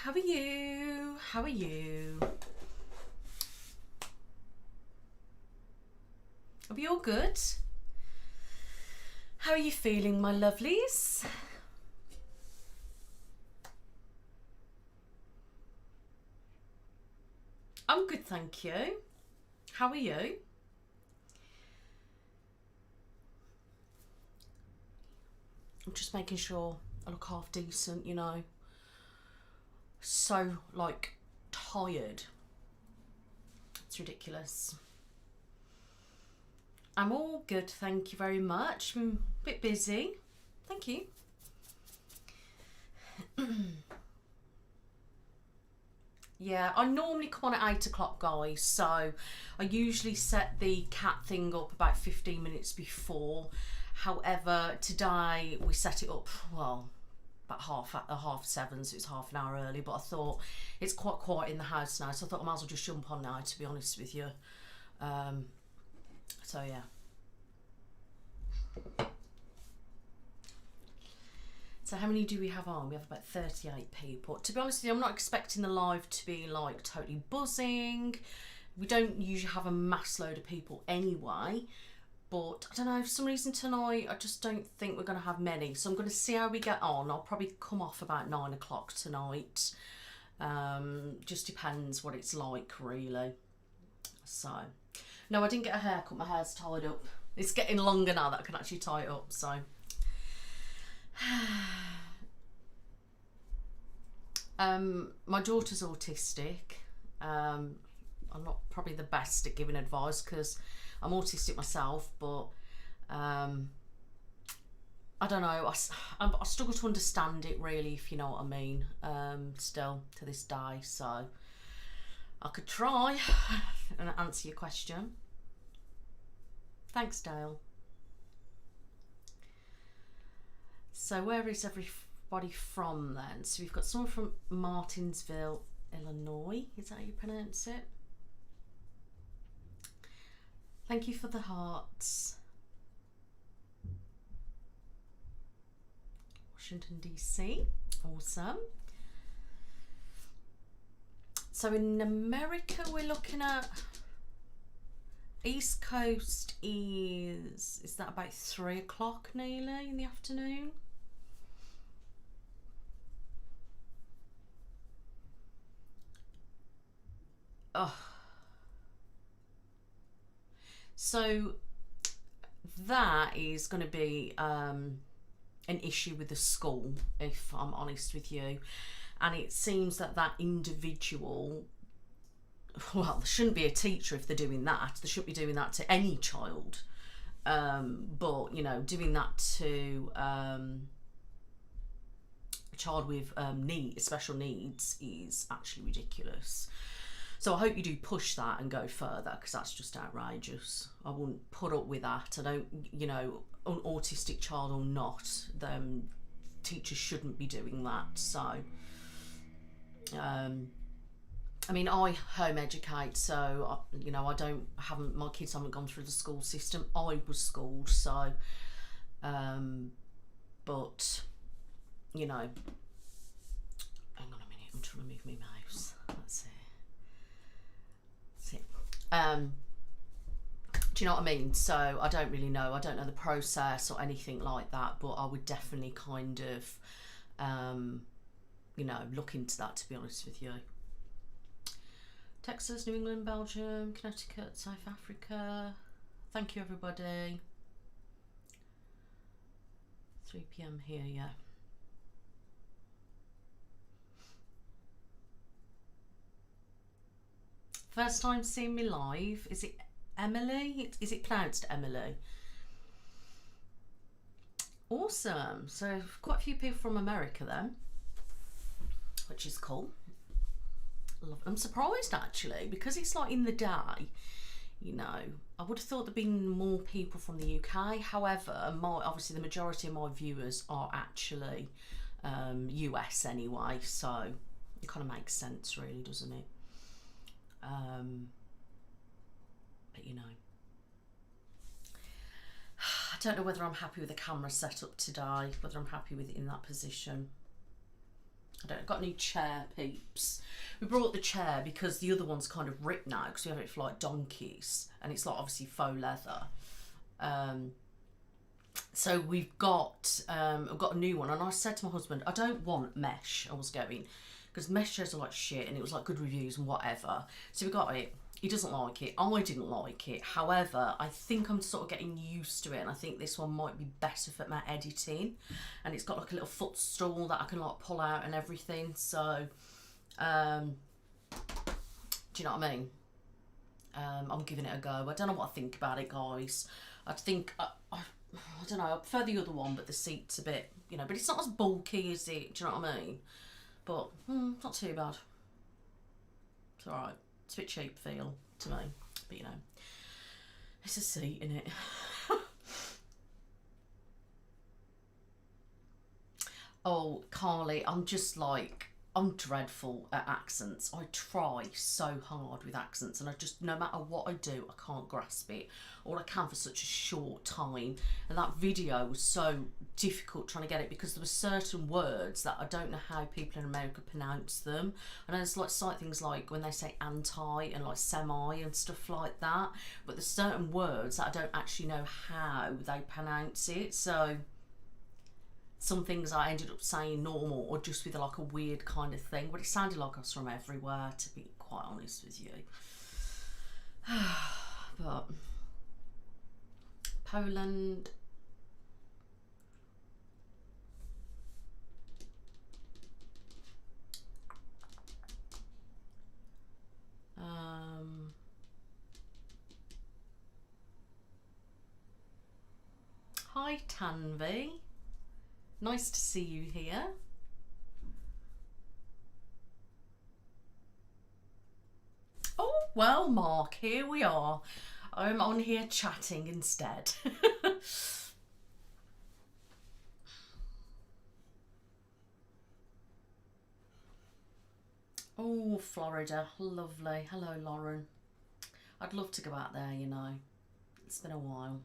How are you? How are you? Are we all good? How are you feeling, my lovelies? I'm good, thank you. How are you? I'm just making sure I look half decent, you know. So, like, tired. It's ridiculous. I'm all good, thank you very much. I'm a bit busy. Thank you. Yeah, I normally come on at 8 o'clock, guys, so I usually set the cat thing up about 15 minutes before. However, today we set it up, well, about half 7, so it's half an hour early, but I thought it's quite quiet in the house now, so I thought I might as well just jump on now, to be honest with you. So yeah. So how many do we have on? We have about 38 people. To be honest with you, I'm not expecting the live to be like totally buzzing. We don't usually have a mass load of people anyway, but I don't know, for some reason tonight I just don't think we're going to have many, so I'm going to see how we get on. I'll probably come off about 9 o'clock tonight. Just depends what it's like, really. So no, I didn't get a haircut, my hair's tied up. It's getting longer now that I can actually tie it up, so my daughter's autistic. I'm not probably the best at giving advice because I'm autistic myself, but I don't know, I struggle to understand it really, if you know what I mean, still to this day, so I could try and answer your question. Thanks, Dale. So where is everybody from then? So we've got someone from Martinsville, Illinois. Is that how you pronounce it? Thank you for the hearts. Washington, DC. Awesome. So in America, we're looking at East Coast is that about 3 o'clock nearly in the afternoon? Oh. So that is going to be an issue with the school, if I'm honest with you. And it seems that that individual, well, there shouldn't be a teacher if they're doing that. They shouldn't be doing that to any child. But, you know, doing that to a child with special needs is actually ridiculous. So I hope you do push that and go further, because that's just outrageous. I wouldn't put up with that. I don't, you know, an autistic child or not, teachers shouldn't be doing that. So, I mean, I home educate, so you know, my kids haven't gone through the school system. I was schooled, so, but, you know, hang on a minute, I'm trying to move my mouse. Let's see. Do you know what I mean? So I don't really know. I don't know the process or anything like that, but I would definitely kind of, you know, look into that, to be honest with you. Texas, New England, Belgium, Connecticut, South Africa. Thank you, everybody. 3 p.m. here, yeah. First time seeing me live. Is it Emily? Is it pronounced Emily? Awesome. So quite a few people from America then, which is cool. I'm surprised actually, because it's like in the day, you know, I would have thought there'd been more people from the UK. However, obviously the majority of my viewers are actually US anyway, so it kind of makes sense really, doesn't it? But you know, I don't know whether I'm happy with the camera setup today, whether I'm happy with it in that position. I've got a new chair, peeps. We brought the chair because the other one's kind of ripped now because we have it for like donkeys, and it's like obviously faux leather. So we've got I've got a new one, and I said to my husband, I don't want mesh. I was going because mesh chairs are like shit, and it was like good reviews and whatever. So we got it. He doesn't like it. I didn't like it. However, I think I'm sort of getting used to it, and I think this one might be better for my editing. And it's got like a little footstool that I can like pull out and everything. So, do you know what I mean? I'm giving it a go. I don't know what I think about it, guys. I think I don't know. I prefer the other one, but the seat's a bit, you know. But it's not as bulky as it. Do you know what I mean? But not too bad. It's alright. It's a bit cheap feel to me, but you know, it's a seat, innit? Oh, Carly, I'm just like, I'm dreadful at accents. I try so hard with accents, and I just, no matter what I do, I can't grasp it. All I can for such a short time. And that video was so difficult trying to get it because there were certain words that I don't know how people in America pronounce them. And there's like things like when they say anti and like semi and stuff like that. But there's certain words that I don't actually know how they pronounce it. So some things I ended up saying normal or just with like a weird kind of thing, but it sounded like I was from everywhere, to be quite honest with you. But Poland, hi Tanvi, nice to see you here. Oh, well, Mark, here we are. I'm on here chatting instead. Oh, Florida, lovely. Hello, Lauren. I'd love to go out there, you know. It's been a while.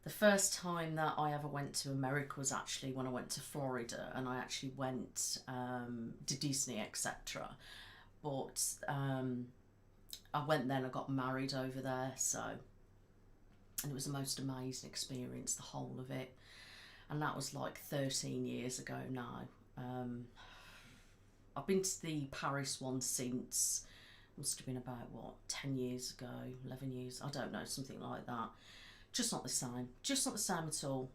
The first time that I ever went to America was actually when I went to Florida, and I actually went to Disney, etc. But I went there and I got married over there, so, and it was the most amazing experience, the whole of it. And that was like 13 years ago now. I've been to the Paris one since, must have been about what, 10 years ago, 11 years, I don't know, something like that. Just not the same, just not the same at all,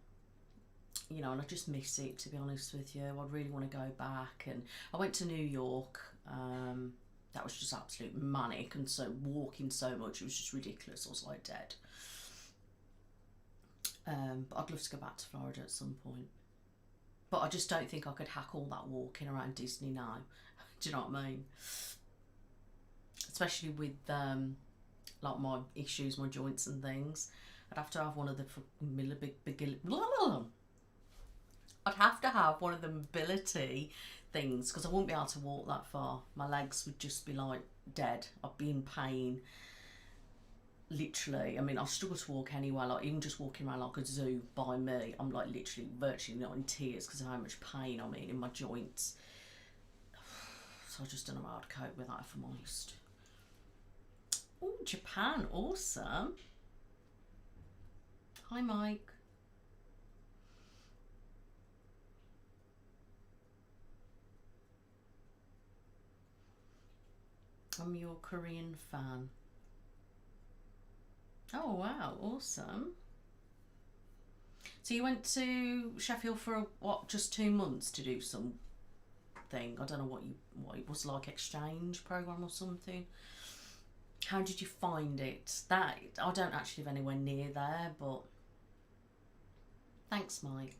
you know. And I just miss it, to be honest with you. I really want to go back. And I went to New York, that was just absolute manic, and so walking so much, it was just ridiculous. I was like dead. But I'd love to go back to Florida at some point, but I just don't think I could hack all that walking around Disney now. Do you know what I mean? Especially with like my issues, my joints and things. I'd have to have one of the I'd have to have one of the mobility things, because I wouldn't be able to walk that far. My legs would just be like dead. I'd be in pain, literally. I mean, I struggle to walk anyway, like even just walking around like a zoo by me, I'm like literally virtually not in tears because of how much pain I'm in my joints. So I just don't know how to cope with that, if I'm honest. Oh, Japan, awesome. Hi, Mike. I'm your Korean fan. Oh, wow, awesome. So you went to Sheffield for what, just 2 months to do something? I don't know what it was, like exchange program or something. How did you find it? That I don't actually live anywhere near there, but thanks, Mike.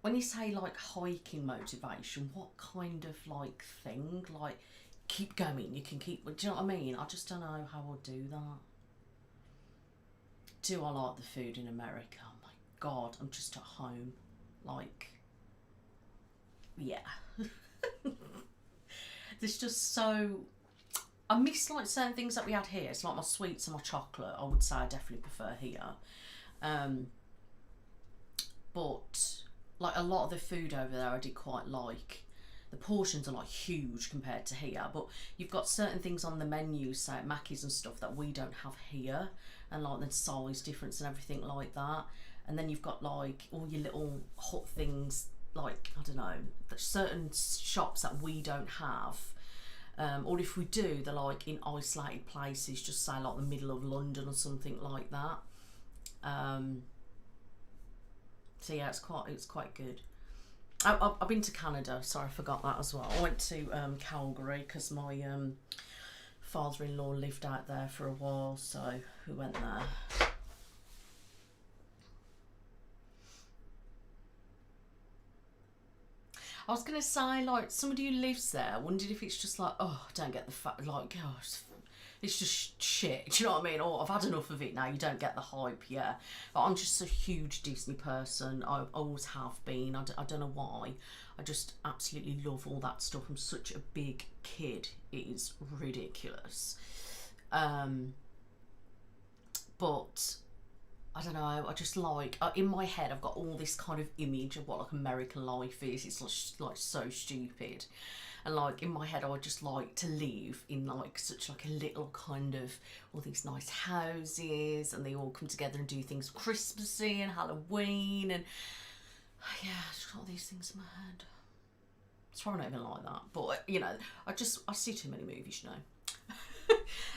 When you say like hiking motivation, what kind of like thing? Like keep going, you can keep, do you know what I mean? I just don't know how I'll do that. Do I like the food in America? Oh my God, I'm just at home. Like, yeah. There's just so, I miss like certain things that we had here. It's like my sweets and my chocolate. I would say I definitely prefer here. But like a lot of the food over there I did quite like. The portions are like huge compared to here, but you've got certain things on the menu, say at Mackey's and stuff, that we don't have here, and like the size difference and everything like that. And then you've got like all your little hot things, like I don't know, certain shops that we don't have. Or if we do, they're like in isolated places, just say like the middle of London or something like that. So yeah, it's quite good. I've been to Canada. Sorry, I forgot that as well. I went to Calgary because my father-in-law lived out there for a while, so we went there. I was gonna say, like, somebody who lives there, I wondered if it's just like, oh, I don't get the fact, like, oh, it's just shit. Do you know what I mean? Or I've had enough of it now. You don't get the hype, yeah. But I'm just a huge Disney person. I always have been. I don't know why. I just absolutely love all that stuff. I'm such a big kid. It is ridiculous. But I don't know, I just like, in my head I've got all this kind of image of what like American life is. It's like so stupid. And like in my head I would just like to live in like such like a little kind of all these nice houses, and they all come together and do things Christmassy and Halloween, and yeah, I just got all these things in my head. It's probably not even like that, but you know, I see too many movies, you know.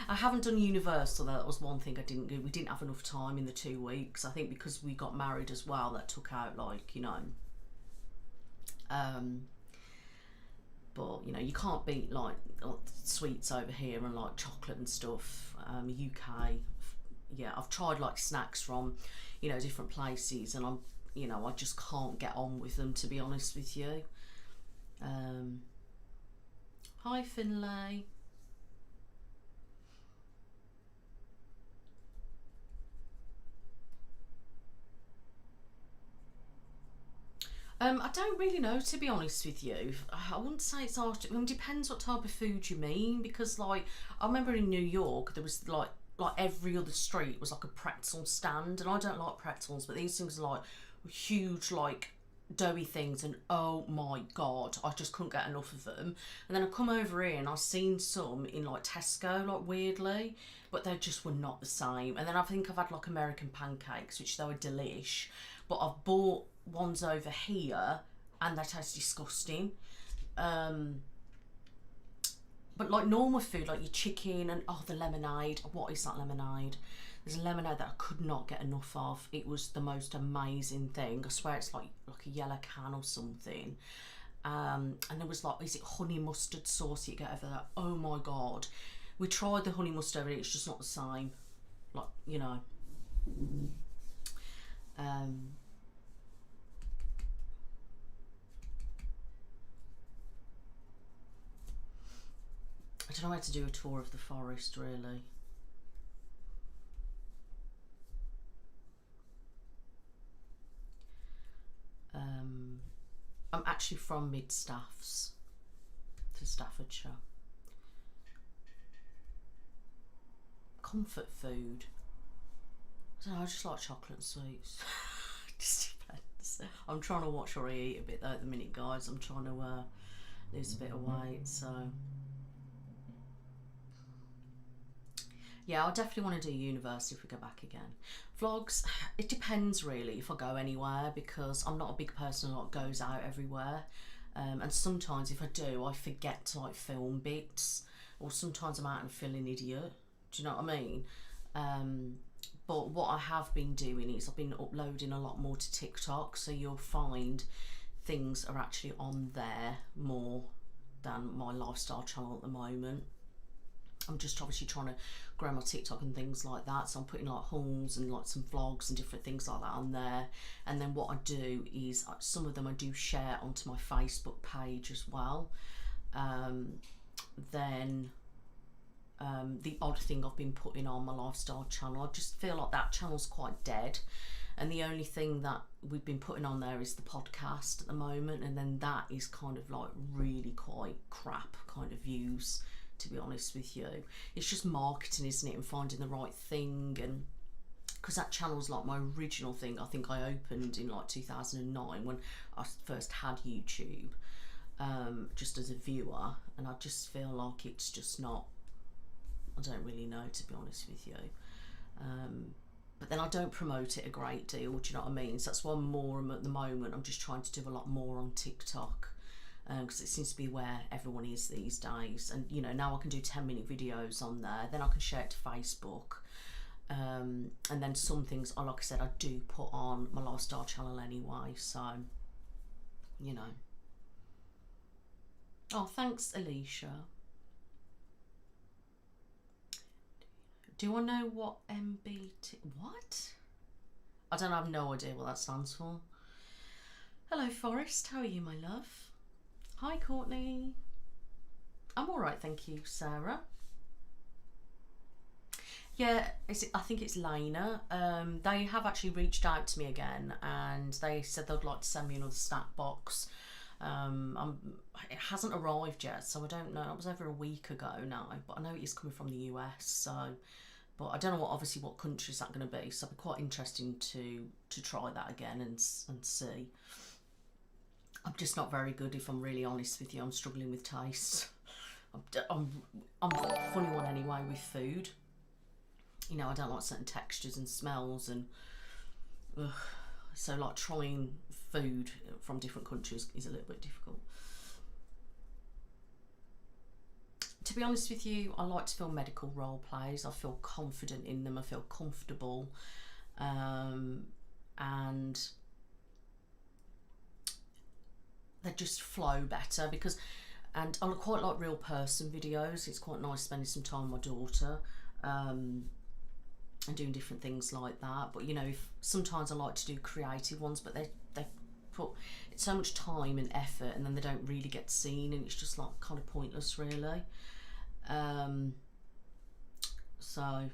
I haven't done Universal though. That was one thing I didn't do. We didn't have enough time in the 2 weeks. I think because we got married as well, that took out like, you know, but you know, you can't beat like sweets over here and like chocolate and stuff. UK, yeah, I've tried like snacks from, you know, different places, and you know, I just can't get on with them, to be honest with you. Hi Finlay. I don't really know, to be honest with you. I wouldn't say it's hard. I mean, it depends what type of food you mean, because like I remember in New York there was like every other street was like a pretzel stand, and I don't like pretzels, but these things are like huge like doughy things, and oh my god, I just couldn't get enough of them. And then I come over here and I've seen some in like Tesco, like weirdly, but they just were not the same. And then I think I've had like American pancakes, which they were delish, but I've bought ones over here and they taste disgusting. But like normal food, like your chicken and the lemonade. What is that lemonade? There's a lemonade that I could not get enough of. It was the most amazing thing. I swear it's like a yellow can or something. And there was like, is it honey mustard sauce you get over there? Oh my god. We tried the honey mustard, it's just not the same. Like, you know. I don't know how to do a tour of the forest, really. I'm actually from Mid-Staffs, to Staffordshire. Comfort food. I don't know, I just like chocolate and sweets. Just depends. I'm trying to watch what I eat a bit though at the minute, guys. I'm trying to lose a bit of weight, so yeah, I'll definitely want to do university if we go back again. Vlogs, it depends really if I go anywhere, because I'm not a big person that goes out everywhere. And sometimes if I do, I forget to like film bits, or sometimes I'm out and feel an idiot. Do you know what I mean? But what I have been doing is I've been uploading a lot more to TikTok, so you'll find things are actually on there more than my lifestyle channel at the moment. I'm just obviously trying to grow my TikTok and things like that, so I'm putting like hauls and like some vlogs and different things like that on there. And then what I do is some of them I do share onto my Facebook page as well. Then the odd thing I've been putting on my lifestyle channel, I just feel like that channel's quite dead, and the only thing that we've been putting on there is the podcast at the moment, and then that is kind of like really quite crap kind of views, to be honest with you. It's just marketing, isn't it, and finding the right thing. And because that channel's like my original thing. I think I opened in like 2009 when I first had YouTube, just as a viewer, and I just feel like it's just not, I don't really know, to be honest with you. But then I don't promote it a great deal, do you know what I mean? So that's why I'm at the moment, I'm just trying to do a lot more on TikTok, because it seems to be where everyone is these days. And you know, now I can do 10-minute videos on there, then I can share it to Facebook. And then some things, like I said, I do put on my lifestyle channel anyway, so, you know. Oh, thanks, Alicia. Do I know what MBT, what? I don't have no idea what that stands for. Hello, Forrest, how are you, my love? Hi, Courtney. I'm all right, thank you, Sarah. Yeah, I think it's Lena. They have actually reached out to me again, and they said they'd like to send me another snack box. It hasn't arrived yet, so I don't know. It was over a week ago now, but I know it is coming from the US. So, but I don't know obviously what country is that going to be. So it'll be quite interesting to try that again and see. I'm just not very good, if I'm really honest with you. I'm struggling with taste. I'm a funny one anyway with food. You know, I don't like certain textures and smells, and so like trying food from different countries is a little bit difficult. To be honest with you, I like to film medical role plays. I feel confident in them. I feel comfortable, and they just flow better because, and I quite like real person videos. It's quite nice spending some time with my daughter. And doing different things like that. But you know, sometimes I like to do creative ones, but they put so much time and effort, and then they don't really get seen, and it's just like kind of pointless, really. So I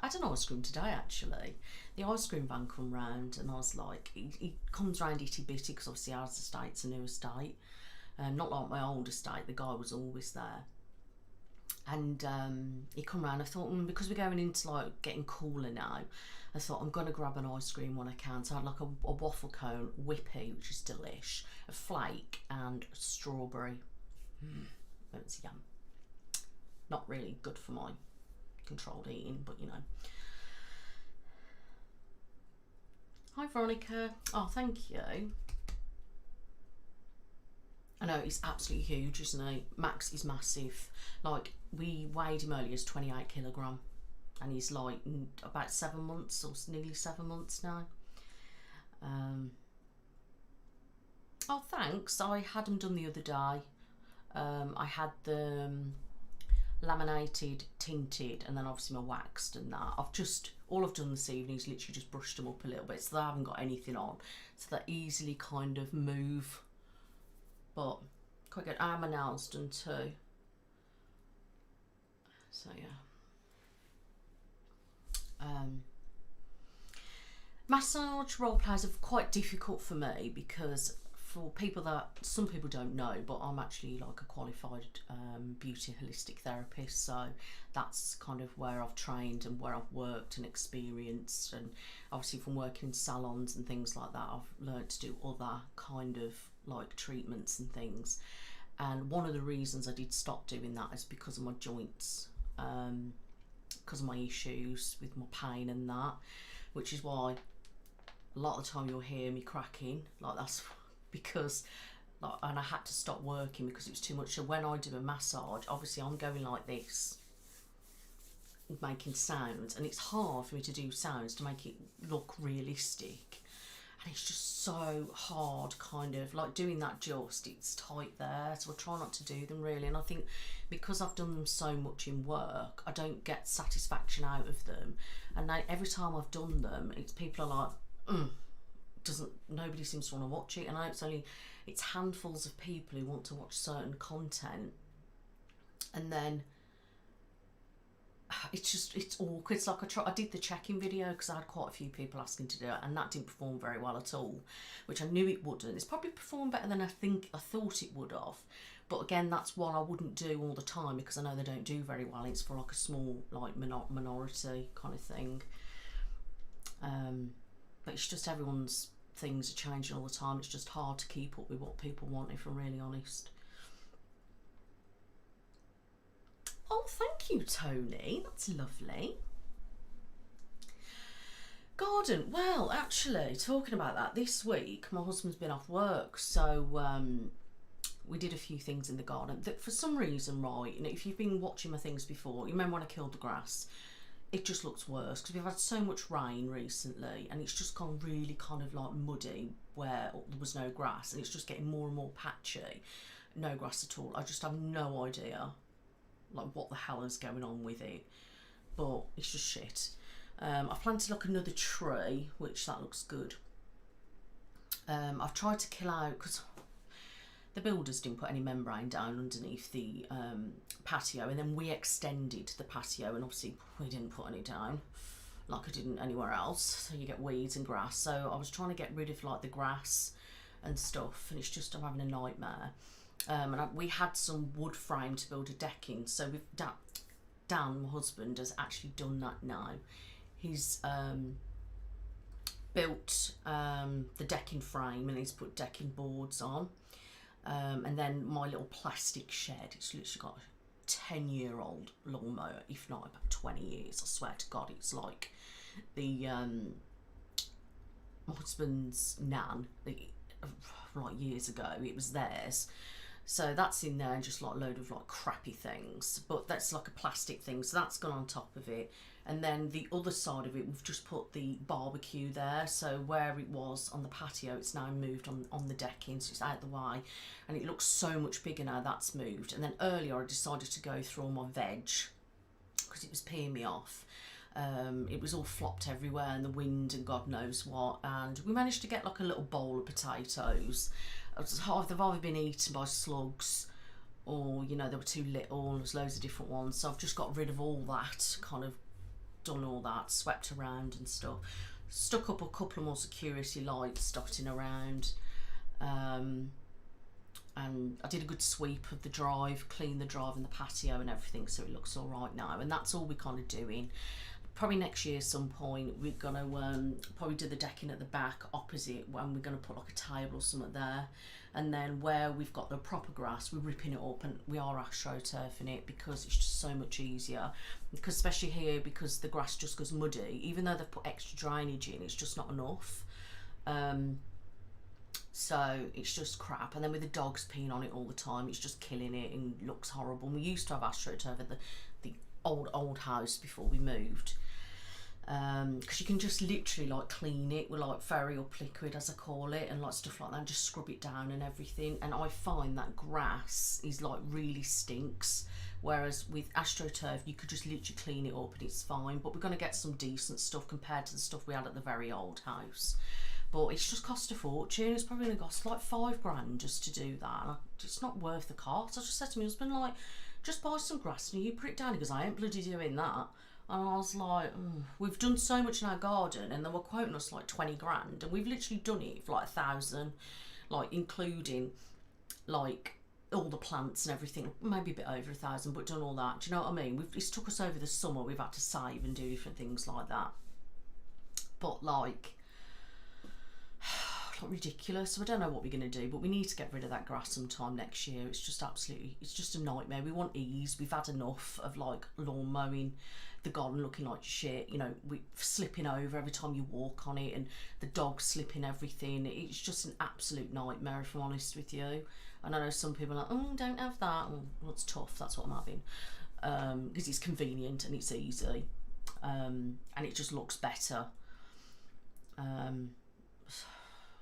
had an ice cream today, actually. The ice cream van come round, and I was like, he comes round itty bitty because obviously ours estate's a new estate, not like my old estate. The guy was always there. And he come round. I thought, because we're going into like getting cooler now, I thought I'm going to grab an ice cream when I can. So I had like a waffle cone, whippy, which is delish, a flake, and a strawberry. It's yum. Not really good for my controlled eating, but you know. Hi, Veronica. Oh, thank you. I know, he's absolutely huge, isn't he? Max is massive. Like, we weighed him earlier as 28 kilogram, and he's like about 7 months, or nearly 7 months now. Oh, thanks. I had them done the other day. I had them laminated, tinted, and then obviously my waxed and that. All I've done this evening is literally just brushed them up a little bit, so they haven't got anything on, so they easily kind of move. But quite good. I have my nails done too. So yeah. Massage role plays are quite difficult for me because for people that, some people don't know, but I'm actually like a qualified beauty holistic therapist, so that's kind of where I've trained and where I've worked and experienced, and obviously from working in salons and things like that, I've learned to do other kind of like treatments and things. And one of the reasons I did stop doing that is because of my joints, because of my issues with my pain and that, which is why a lot of the time you'll hear me cracking, like that's because like, and I had to stop working because it was too much. So when I do a massage, obviously I'm going like this, making sounds, and it's hard for me to do sounds to make it look realistic, and it's just so hard, kind of like doing that, just it's tight there, so I try not to do them really. And I think because I've done them so much in work, I don't get satisfaction out of them, and every time I've done them, it's people are like, nobody seems to want to watch it. And I know it's handfuls of people who want to watch certain content, and then it's awkward. It's like I did the check-in video because I had quite a few people asking to do it, and that didn't perform very well at all, which I knew it wouldn't. It's probably performed better than I thought it would have, But again, that's one I wouldn't do all the time because I know they don't do very well. It's for like a small like minority kind of thing. But it's just everyone's things are changing all the time. It's just hard to keep up with what people want, if I'm really honest. Oh, thank you, Tony. That's lovely. Garden. Well, actually, talking about that, this week my husband's been off work, so we did a few things in the garden that for some reason, right, you know, if you've been watching my things before, you remember when I killed the grass, it just looks worse because we've had so much rain recently and it's just gone really kind of like muddy where there was no grass, and it's just getting more and more patchy. No grass at all. I just have no idea like what the hell is going on with it, but it's just shit. I've planted like another tree, which that looks good. I've tried to kill out, because the builders didn't put any membrane down underneath the patio, and then we extended the patio, and obviously we didn't put any down like I didn't anywhere else, so you get weeds and grass. So I was trying to get rid of like the grass and stuff, and it's just, I'm having a nightmare. We had some wood frame to build a deck in, so we've Dan, my husband, has actually done that now. He's built the decking frame, and he's put decking boards on. And then my little plastic shed, it's literally got a 10-year-old lawnmower, if not about 20 years. I swear to God, it's like the my husband's nan, like years ago, it was theirs. So that's in there, and just like a load of like crappy things, but that's like a plastic thing, so that's gone on top of it. And then the other side of it, we've just put the barbecue there, so where it was on the patio, it's now moved on the decking, so it's out the way, and it looks so much bigger now that's moved. And then earlier I decided to go through all my veg because it was peeing me off. It was all flopped everywhere in the wind and God knows what, and we managed to get like a little bowl of potatoes. They've either been eaten by slugs, or you know, they were too little, and there's loads of different ones, so I've just got rid of all that, kind of done all that, swept around and stuff, stuck up a couple of more security lights dotting around, and I did a good sweep of the drive, cleaned the drive and the patio and everything, so it looks all right now. And that's all we're kind of doing. Probably next year some point we're gonna probably do the decking at the back opposite, when we're gonna put like a table or something there, and then where we've got the proper grass, we're ripping it up and we are astroturfing it, because it's just so much easier, because especially here, because the grass just goes muddy, even though they've put extra drainage in, it's just not enough. So it's just crap, and then with the dogs peeing on it all the time, it's just killing it and looks horrible. And we used to have astroturf at the old house before we moved, because you can just literally like clean it with like fairy up liquid, as I call it, and like stuff like that, and just scrub it down and everything. And I find that grass is like really stinks, whereas with astroturf you could just literally clean it up and it's fine. But we're going to get some decent stuff compared to the stuff we had at the very old house, but it's just cost a fortune. It's probably going to cost like £5 just to do that. It's not worth the cost. I just said to my husband, like, just buy some grass and you put it down. He goes, I ain't bloody doing that. And I was like, we've done so much in our garden, and they were quoting us like 20 grand, and we've literally done it for like 1,000, like including like all the plants and everything, maybe a bit over 1,000, but done all that. Do you know what I mean? It's took us over the summer. We've had to save and do different things like that, but like ridiculous. So I don't know what we're going to do, but we need to get rid of that grass sometime next year. It's just absolutely, it's just a nightmare. We want ease. We've had enough of like lawn mowing, the garden looking like shit, you know, we slipping over every time you walk on it, and the dog slipping everything. It's just an absolute nightmare, if I'm honest with you. And I know some people are like, oh, don't have that. Well, it's tough, that's what I'm having, because it's convenient and it's easy, and it just looks better.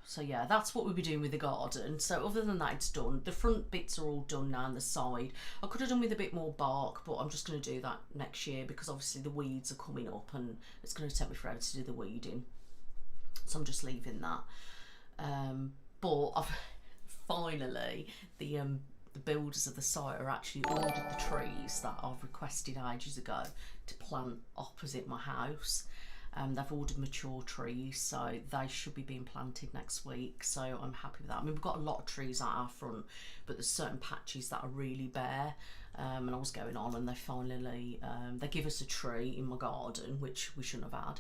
So yeah, that's what we'll be doing with the garden. So other than that, it's done. The front bits are all done now, and the side I could have done with a bit more bark, but I'm just going to do that next year, because obviously the weeds are coming up and it's going to take me forever to do the weeding, so I'm just leaving that. But I've finally, the builders of the site are actually ordered the trees that I've requested ages ago to plant opposite my house. They've ordered mature trees, so they should be being planted next week, so I'm happy with that. I mean, we've got a lot of trees out our front, but there's certain patches that are really bare, and I was going on and they finally, they give us a tree in my garden, which we shouldn't have had,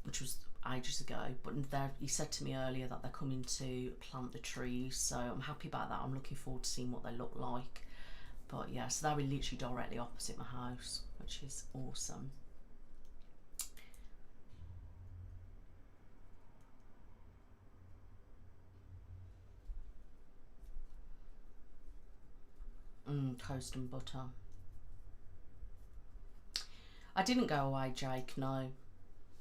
which was ages ago, but he said to me earlier that they're coming to plant the trees, so I'm happy about that. I'm looking forward to seeing what they look like. But yeah, so they were literally directly opposite my house, which is awesome. Toast and butter. I didn't go away, Jake, no.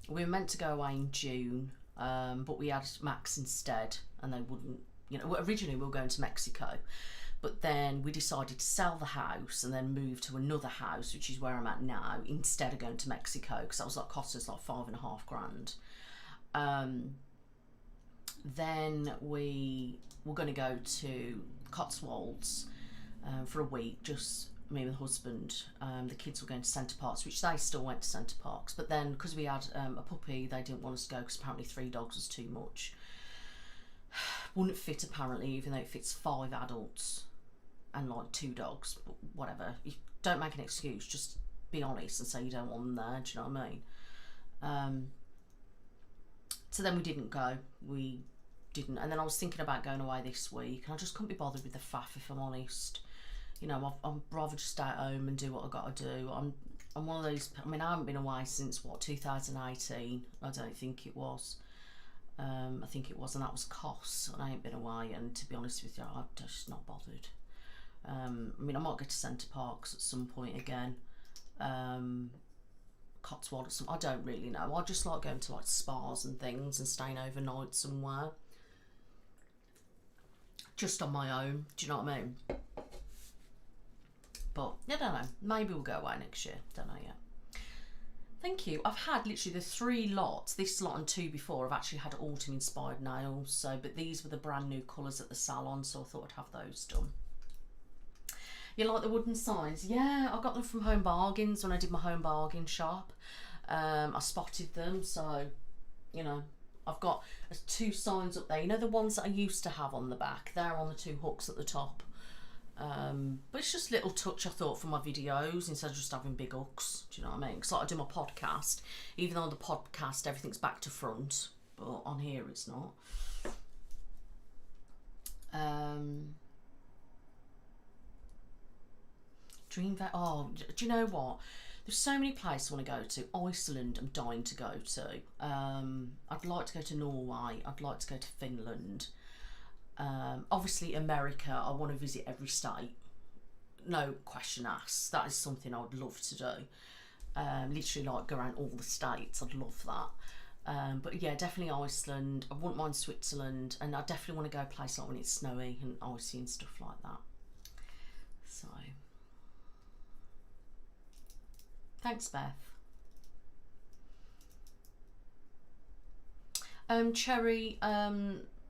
We were meant to go away in June, but we had Max instead, and they wouldn't, you know, originally we were going to Mexico, but then we decided to sell the house and then move to another house, which is where I'm at now, instead of going to Mexico, because that was like, cost us like $5.5 grand. Then we were going to go to Cotswolds for a week, just me and the husband. The kids were going to Centre Parks, which they still went to Centre Parks, but then because we had a puppy, they didn't want us to go because apparently 3 dogs was too much. Wouldn't fit apparently, even though it fits 5 adults and like 2 dogs, but whatever. You don't make an excuse, just be honest and say you don't want them there, do you know what I mean? So then we didn't go, we didn't, and then I was thinking about going away this week, and I just couldn't be bothered with the faff, if I'm honest. You know, I'd rather just stay at home and do what I got to do. I'm one of those, I mean, I haven't been away since, what, 2018? I don't think it was. I think it was, and that was costs, and I ain't been away, and to be honest with you, I'm just not bothered. I mean, I might go to Centre Parks at some point again. Cotswold or something, I don't really know. I just like going to like spas and things and staying overnight somewhere. Just on my own, do you know what I mean? But I don't know, maybe we'll go away next year, don't know yet. Thank you. I've had literally the 3 lots, this lot and 2 before, I've actually had autumn inspired nails, so, but these were the brand new colours at the salon, so I thought I'd have those done. You like the wooden signs? Yeah, I got them from Home Bargains when I did my Home Bargain shop. I spotted them, so, you know, I've got 2 signs up there. You know the ones that I used to have on the back? They're on the 2 hooks at the top. But it's just a little touch, I thought, for my videos instead of just having big hooks. Do you know what I mean? Because like I do my podcast, even though on the podcast everything's back to front, but on here it's not. Oh, do you know what? There's so many places I want to go to. Iceland, I'm dying to go to. I'd like to go to Norway. I'd like to go to Finland. Obviously America, I want to visit every state, no question asked. That is something I would love to do. Literally like go around all the states, I'd love that. But yeah, definitely Iceland. I wouldn't mind Switzerland, and I definitely want to go a place like when it's snowy and icy and stuff like that. So thanks, Beth. Cherry,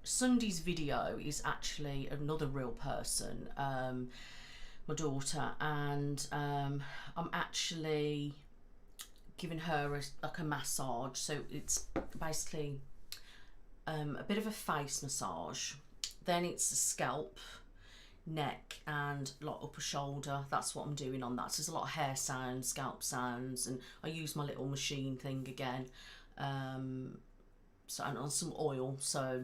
Sunday's video is actually another real person, my daughter, and I'm actually giving her like a massage. So it's basically a bit of a face massage, then it's a scalp, neck, and like upper shoulder. That's what I'm doing on that. So there's a lot of hair sounds, scalp sounds, and I use my little machine thing again, so, and on some oil, so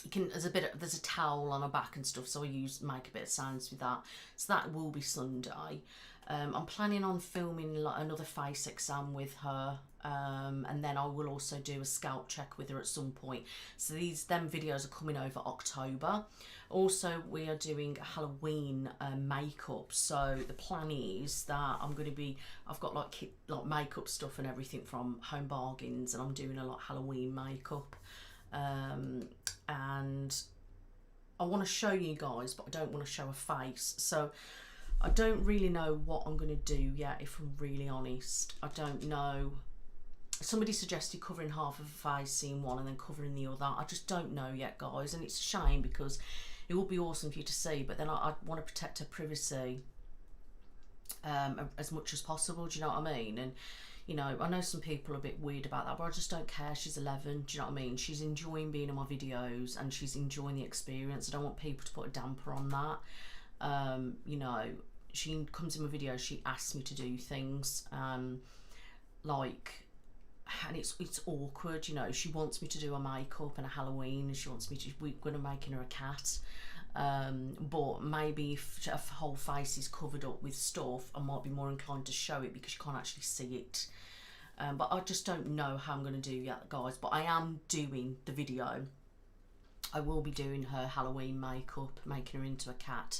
you can, there's a towel on her back and stuff, so I make a bit of sounds with that. So that will be Sunday. I'm planning on filming like another face exam with her, and then I will also do a scalp check with her at some point. So them videos are coming over October. Also, we are doing Halloween makeup, so the plan is that I've got like makeup stuff and everything from Home Bargains, and I'm doing a lot of Halloween makeup. And I want to show you guys, but I don't want to show a face, so I don't really know what I'm going to do yet, if I'm really honest. I don't know. Somebody suggested covering half of a face, seeing one, and then covering the other. I just don't know yet, guys, and it's a shame because it would be awesome for you to see, but then I want to protect her privacy as much as possible, do you know what I mean? And you know, I know some people are a bit weird about that, but I just don't care. She's 11, do you know what I mean? She's enjoying being in my videos and she's enjoying the experience. I don't want people to put a damper on that. You know, she comes in my videos, she asks me to do things, like, and it's awkward, you know. She wants me to do her makeup and a Halloween, and she wants me to, we're going to make her a cat. But maybe if her whole face is covered up with stuff, I might be more inclined to show it because you can't actually see it. But I just don't know how I'm going to do yet, guys. But I am doing the video. I will be doing her Halloween makeup, making her into a cat.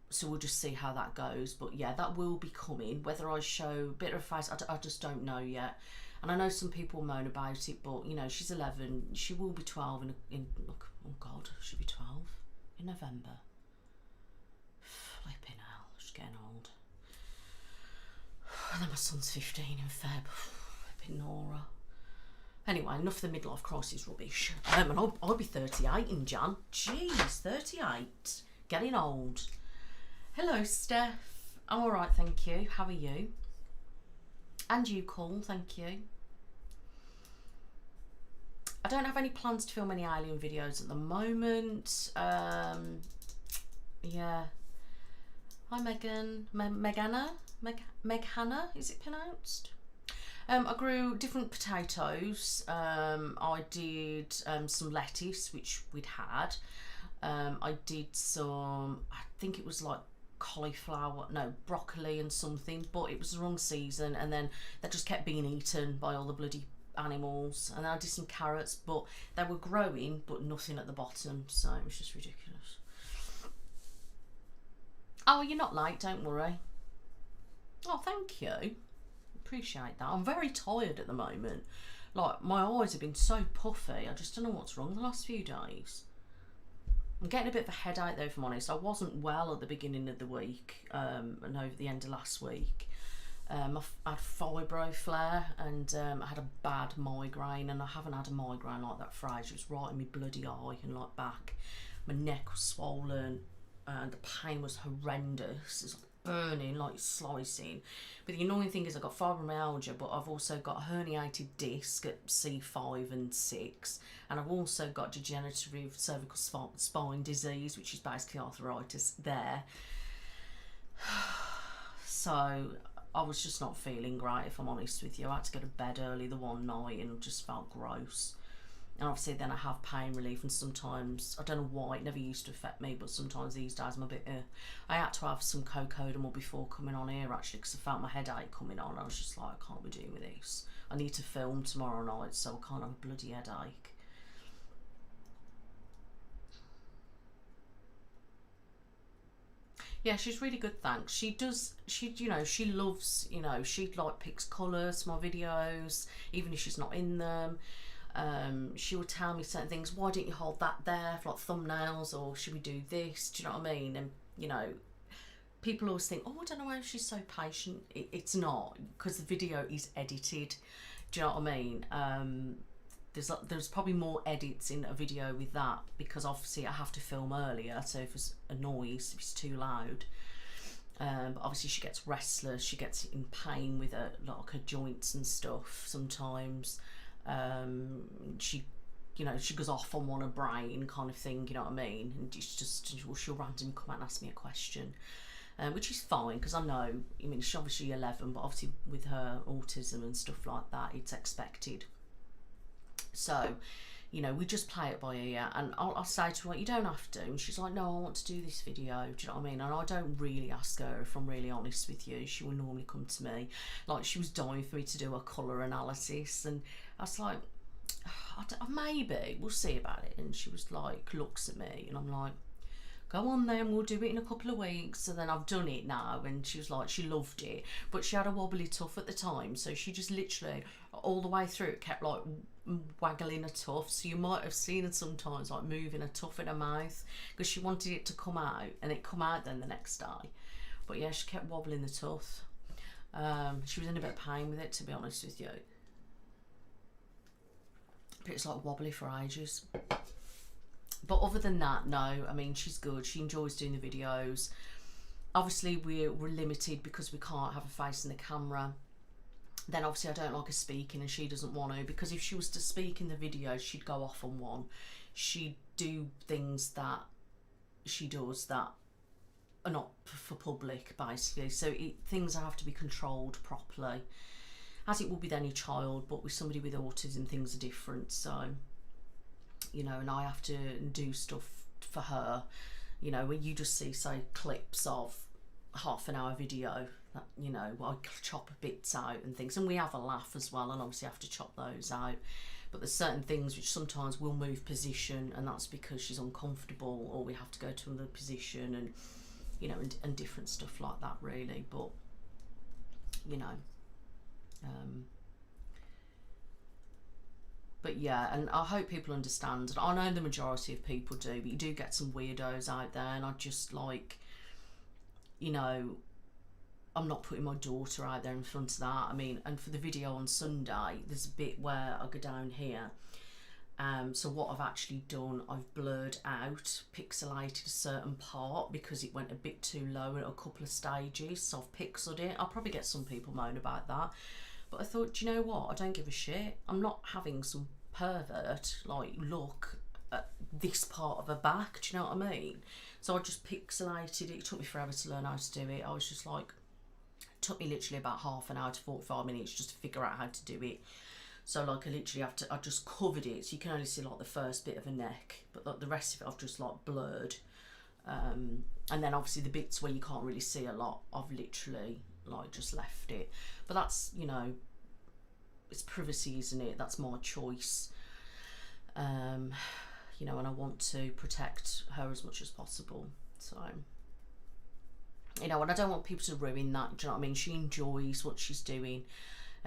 So we'll just see how that goes. But yeah, that will be coming. Whether I show a bit of her face, I just don't know yet. And I know some people moan about it, but you know, she's 11. She will be 12 in look, oh God, she'll be 12 in November. Flipping hell, she's getting old. And then my son's 15 in Feb. Flipping Nora. Anyway, enough of the midlife crisis rubbish. And I'll be 38 in Jan. Jeez, 38. Getting old. Hello, Steph. I'm alright, thank you. How are you? And you, cool, thank you. I don't have any plans to film any alien videos at the moment. Yeah. Hi, Megan. Meg-Hannah, is it pronounced? I grew different potatoes. I did some lettuce, which we'd had. I did some, I think it was like cauliflower, no, broccoli and something, but it was the wrong season, and then they just kept being eaten by all the bloody animals. And then I did some carrots, but they were growing, but nothing at the bottom, so it was just ridiculous. Oh, you're not late, don't worry. Oh, thank you. Appreciate that. I'm very tired at the moment. Like, my eyes have been so puffy. I just don't know what's wrong the last few days. I'm getting a bit of a headache though, if I'm honest. I wasn't well at the beginning of the week, and over the end of last week. I had fibro flare, and I had a bad migraine, and I haven't had a migraine like that for ages. It was right in my bloody eye and like back. My neck was swollen, and the pain was horrendous. It was burning, like slicing. But the annoying thing is I've got fibromyalgia, but I've also got a herniated disc at C5 and 6, and I've also got degenerative cervical spine disease, which is basically arthritis there. So I was just not feeling great, if I'm honest with you. I had to go to bed early the one night and just felt gross. And obviously then I have pain relief, and sometimes, I don't know why, it never used to affect me, but sometimes these days I'm a bit, I had to have some cocodamol before coming on here actually, because I felt my headache coming on. I was just like, I can't be doing with this. I need to film tomorrow night, so I can't have a bloody headache. Yeah, she's really good, thanks. She you know, she loves, you know, she like picks colours for my videos, even if she's not in them. She will tell me certain things. Why don't you hold that there for like thumbnails, or should we do this? Do you know what I mean? And you know, people always think, oh, I don't know why she's so patient. It's not, because the video is edited. Do you know what I mean? There's probably more edits in a video with that, because obviously I have to film earlier, so if there's a noise, if it's too loud. But obviously she gets restless, she gets in pain with her, like her joints and stuff sometimes. She, you know, she goes off on her brain kind of thing, you know what I mean? And it's just, she'll randomly come out and ask me a question, which is fine, because I know, I mean, she's obviously 11, but obviously with her autism and stuff like that, it's expected. So, you know, we just play it by ear, and I'll say to her, like, you don't have to, and she's like, no, I want to do this video, do you know what I mean? And I don't really ask her, if I'm really honest with you. She will normally come to me. Like, she was dying for me to do a colour analysis, and I was like, maybe, we'll see about it. And she was like, looks at me, and I'm like, go on then, we'll do it in a couple of weeks. So then I've done it now, and she was like, she loved it, but she had a wobbly tuff at the time, so she just literally all the way through it kept like waggling her tuff. So you might have seen her sometimes like moving her tuff in her mouth, because she wanted it to come out, and it come out then the next day. But yeah, she kept wobbling the tuff. She was in a bit of pain with it, to be honest with you, but it's like wobbly for ages. But other than that, no, I mean, she's good. She enjoys doing the videos. obviously we're limited because we can't have a face in the camera. Then obviously I don't like her speaking, and she doesn't want to, because if she was to speak in the video, she'd go off on one. She'd do things that she does that are not for public, basically. So things have to be controlled properly, as it would with any child, but with somebody with autism, things are different. So, you know, and I have to do stuff for her, you know, when you just see, say, clips of half-an-hour video that, you know, I chop bits out and things, and we have a laugh as well, and obviously have to chop those out. But there's certain things which sometimes will move position, and that's because she's uncomfortable, or we have to go to another position, and, you know, and different stuff like that, really. But, you know, but yeah, and I hope people understand. I know the majority of people do, but you do get some weirdos out there, and I just, like, you know, I'm not putting my daughter out there in front of that. I mean, and for the video on Sunday, there's a bit where I go down here. So what I've actually done, I've blurred out, pixelated a certain part because it went a bit too low at a couple of stages. So I've pixeled it. I'll probably get some people moan about that. But I thought, do you know what? I don't give a shit. I'm not having some pervert, like, look at this part of her back. Do you know what I mean? So I just pixelated it. It took me forever to learn how to do it. I was just like, it took me literally about half an hour to 45 minutes just to figure out how to do it. So, like, I literally have to, I just covered it, so you can only see, like, the first bit of a neck, but like, the rest of it I've just, like, blurred. And then obviously the bits where you can't really see a lot, I've literally, like, just left it. But that's, you know, it's privacy, isn't it? That's my choice. You know, and I want to protect her as much as possible. So, you know, and I don't want people to ruin that. Do you know what I mean? She enjoys what she's doing.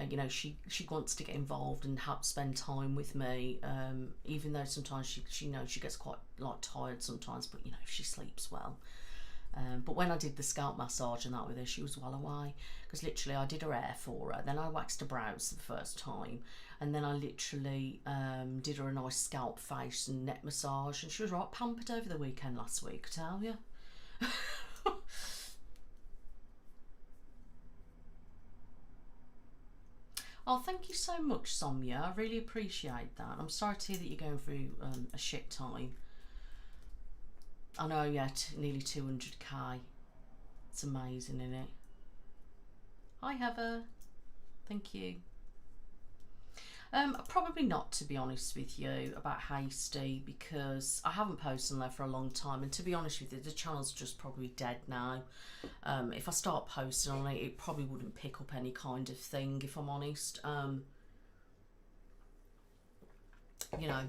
You know, she wants to get involved and help spend time with me, even though sometimes she knows she gets quite, like, tired sometimes, but, you know, she sleeps well. But when I did the scalp massage and that with her, she was well away, because literally I did her hair for her, then I waxed her brows the first time, and then I literally did her a nice scalp, face and neck massage, and she was right pampered over the weekend last week, I tell you. Oh, thank you so much, Sonia. I really appreciate that. I'm sorry to hear that you're going through a shit time. I know, yeah, nearly 200k. It's amazing, isn't it? Hi, Heather. Thank you. Probably not, to be honest with you, about Hasty, because I haven't posted on there for a long time, and to be honest with you, the channel's just probably dead now. If I start posting on it, it probably wouldn't pick up any kind of thing, if I'm honest. You know,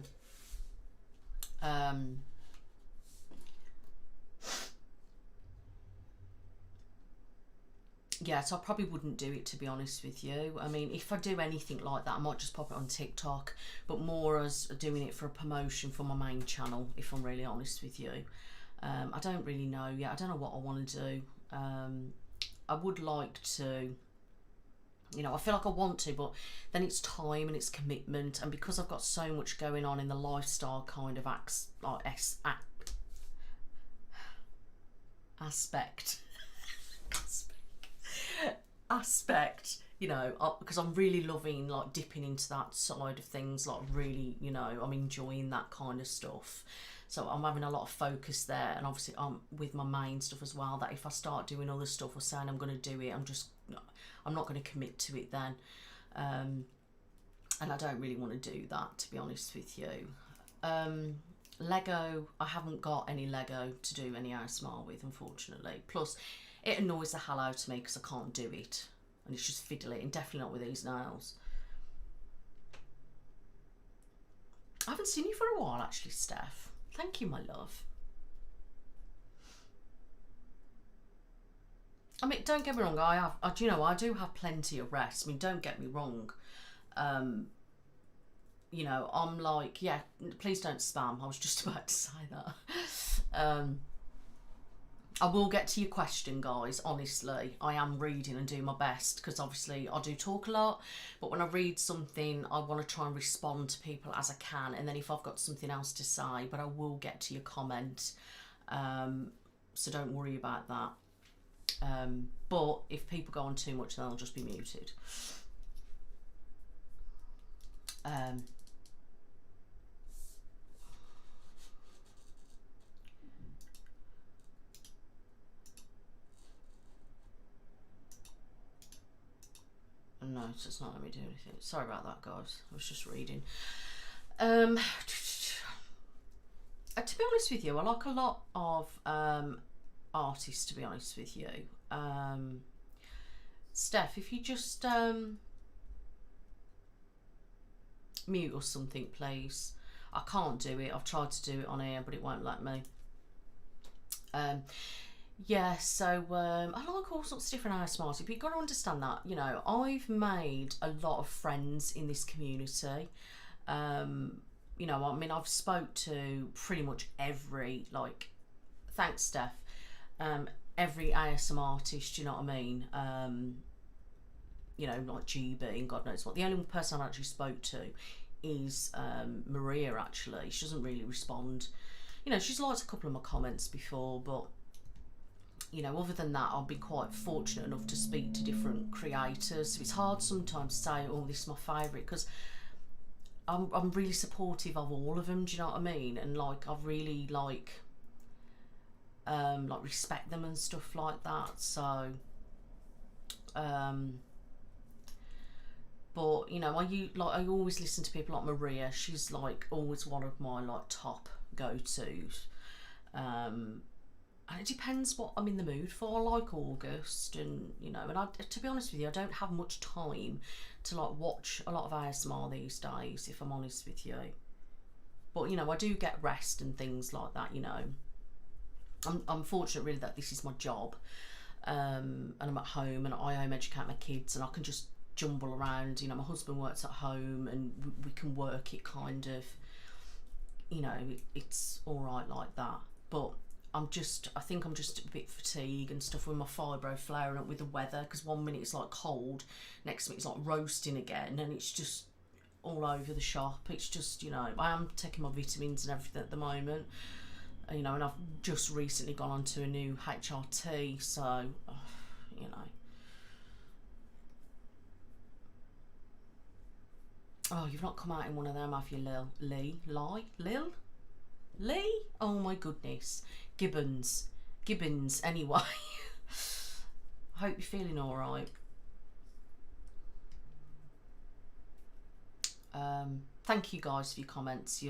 yeah, so I probably wouldn't do it, to be honest with you. I mean, if I do anything like that, I might just pop it on TikTok, but more as doing it for a promotion for my main channel, if I'm really honest with you. I don't really know yet. I don't know what I want to do. I would like to, you know, I feel like I want to, but then it's time and it's commitment, and because I've got so much going on in the lifestyle kind of aspect, you know, because I'm really loving, like, dipping into that side of things, like, really, you know, I'm enjoying that kind of stuff. So I'm having a lot of focus there, and obviously I'm with my main stuff as well, that if I start doing other stuff or saying I'm going to do it, I'm not going to commit to it then. And I don't really want to do that, to be honest with you. Lego, I haven't got any Lego to do any ASMR with, unfortunately. Plus, it annoys the hell out of me because I can't do it. And it's just fiddly, and definitely not with these nails. I haven't seen you for a while, actually, Steph. Thank you, my love. I mean, don't get me wrong, you know, I do have plenty of rest. I mean, don't get me wrong. You know, I'm like, yeah, please don't spam. I was just about to say that. I will get to your question, guys. Honestly, I am reading and doing my best, because obviously I do talk a lot, but when I read something, I want to try and respond to people as I can, and then if I've got something else to say, but I will get to your comment, so don't worry about that. But if people go on too much, then they'll just be muted. No, it's not let me do anything. Sorry about that, guys. I was just reading. To be honest with you, I like a lot of artists, to be honest with you. Steph, if you just mute or something, please. I can't do it. I've tried to do it on air, but it won't let me. Yeah, so I like all sorts of different ASMRs, but you've got to understand that, you know, I've made a lot of friends in this community. You know, I mean, I've spoke to pretty much every, like, thanks, Steph, every ASMR artist, you know what I mean? You know, like GB and God knows what. The only person I've actually spoke to is Maria, actually. She doesn't really respond. You know, she's liked a couple of my comments before, but you know, other than that, I've been quite fortunate enough to speak to different creators. So it's hard sometimes to say, oh, this is my favourite, because I'm really supportive of all of them. Do you know what I mean? And like, I really like respect them and stuff like that. So, but you know, I always listen to people like Maria. She's like always one of my like top go-tos. And it depends what I'm in the mood for. I like August, and you know, and to be honest with you, I don't have much time to like watch a lot of ASMR these days, if I'm honest with you. But you know, I do get rest and things like that. You know, I'm fortunate really that this is my job, and I'm at home and I home educate my kids, and I can just jumble around. You know, my husband works at home, and we can work it kind of. You know, it's all right like that, but I think I'm just a bit fatigued and stuff with my fibro flaring up with the weather, because 1 minute it's like cold, next minute it's like roasting again, and it's just all over the shop. It's just, you know, I am taking my vitamins and everything at the moment, you know, and I've just recently gone on to a new HRT, so, you know. Oh, you've not come out in one of them, have you, Lil? Lee? Oh my goodness. Gibbons, anyway. I hope you're feeling alright. Thank you guys for your comments.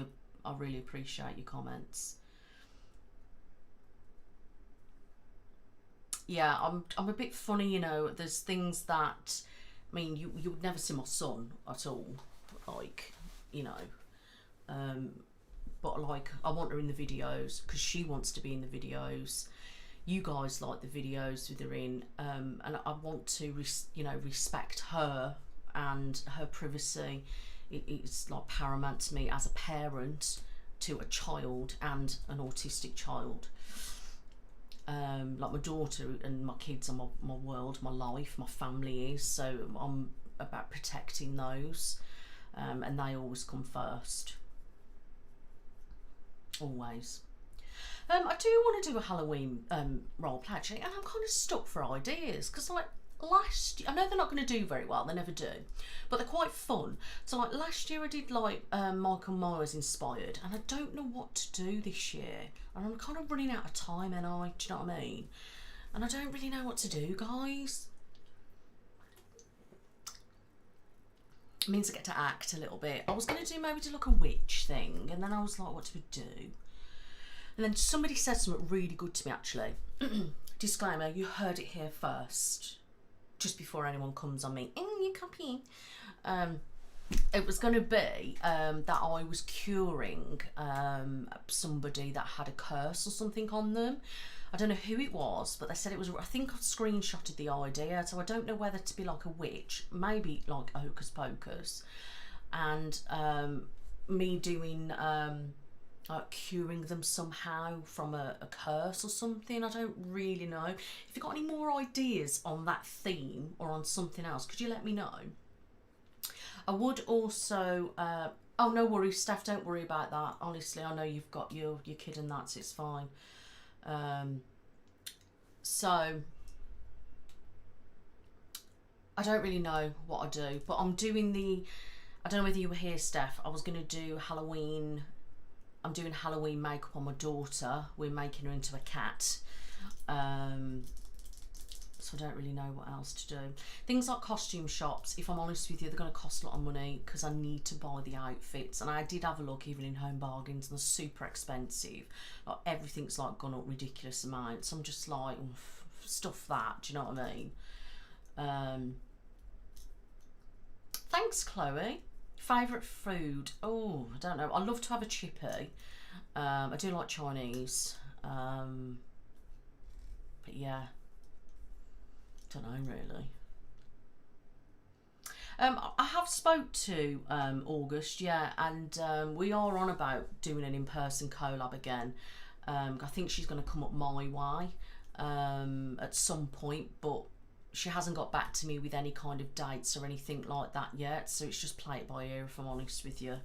I really appreciate your comments. Yeah, I'm a bit funny, you know. There's things that, I mean, you would never see my son at all, like, you know. But like, I want her in the videos because she wants to be in the videos. You guys like the videos with her in, and I want to, you know, respect her and her privacy. It's like paramount to me as a parent to a child and an autistic child. Like my daughter and my kids are my world, my life, my family is. So I'm about protecting those, and they always come first. Always. I do want to do a Halloween roleplay actually, and I'm kind of stuck for ideas because like last year, I know they're not going to do very well, they never do, but they're quite fun. So like last year I did like Michael Myers inspired, and I don't know what to do this year, and I'm kind of running out of time, and do you know what I mean? And I don't really know what to do, guys. It means I get to act a little bit. I was going to do maybe like a witch thing, and then I was like, what do we do? And then somebody said something really good to me actually. Disclaimer, you heard it here first, just before anyone comes on me, you copy. It was going to be that I was curing somebody that had a curse or something on them. I don't know who it was, but they said it was, I think I screenshotted the idea, so I don't know whether to be like a witch, maybe like hocus pocus, and me doing curing them somehow from a curse or something. I don't really know. If you've got any more ideas on that theme or on something else, could you let me know? I would also, oh no worries Steph, don't worry about that, honestly, I know you've got your kid and that's, it's fine. So I don't really know what I do, but I'm doing I don't know whether you were here, Steph. I was going to do Halloween. I'm doing Halloween makeup on my daughter. We're making her into a cat. So I don't really know what else to do. Things like costume shops, if I'm honest with you, they're going to cost a lot of money because I need to buy the outfits. And I did have a look even in Home Bargains, and they're super expensive. Like everything's like gone up ridiculous amounts. I'm just like, stuff that, do you know what I mean? Thanks, Chloe. Favourite food? Oh, I don't know. I love to have a chippy. I do like Chinese. But yeah, don't know really. I have spoke to August, yeah, and we are on about doing an in-person collab again. I think she's going to come up my way at some point, but she hasn't got back to me with any kind of dates or anything like that yet, so it's just play it by ear if I'm honest with you.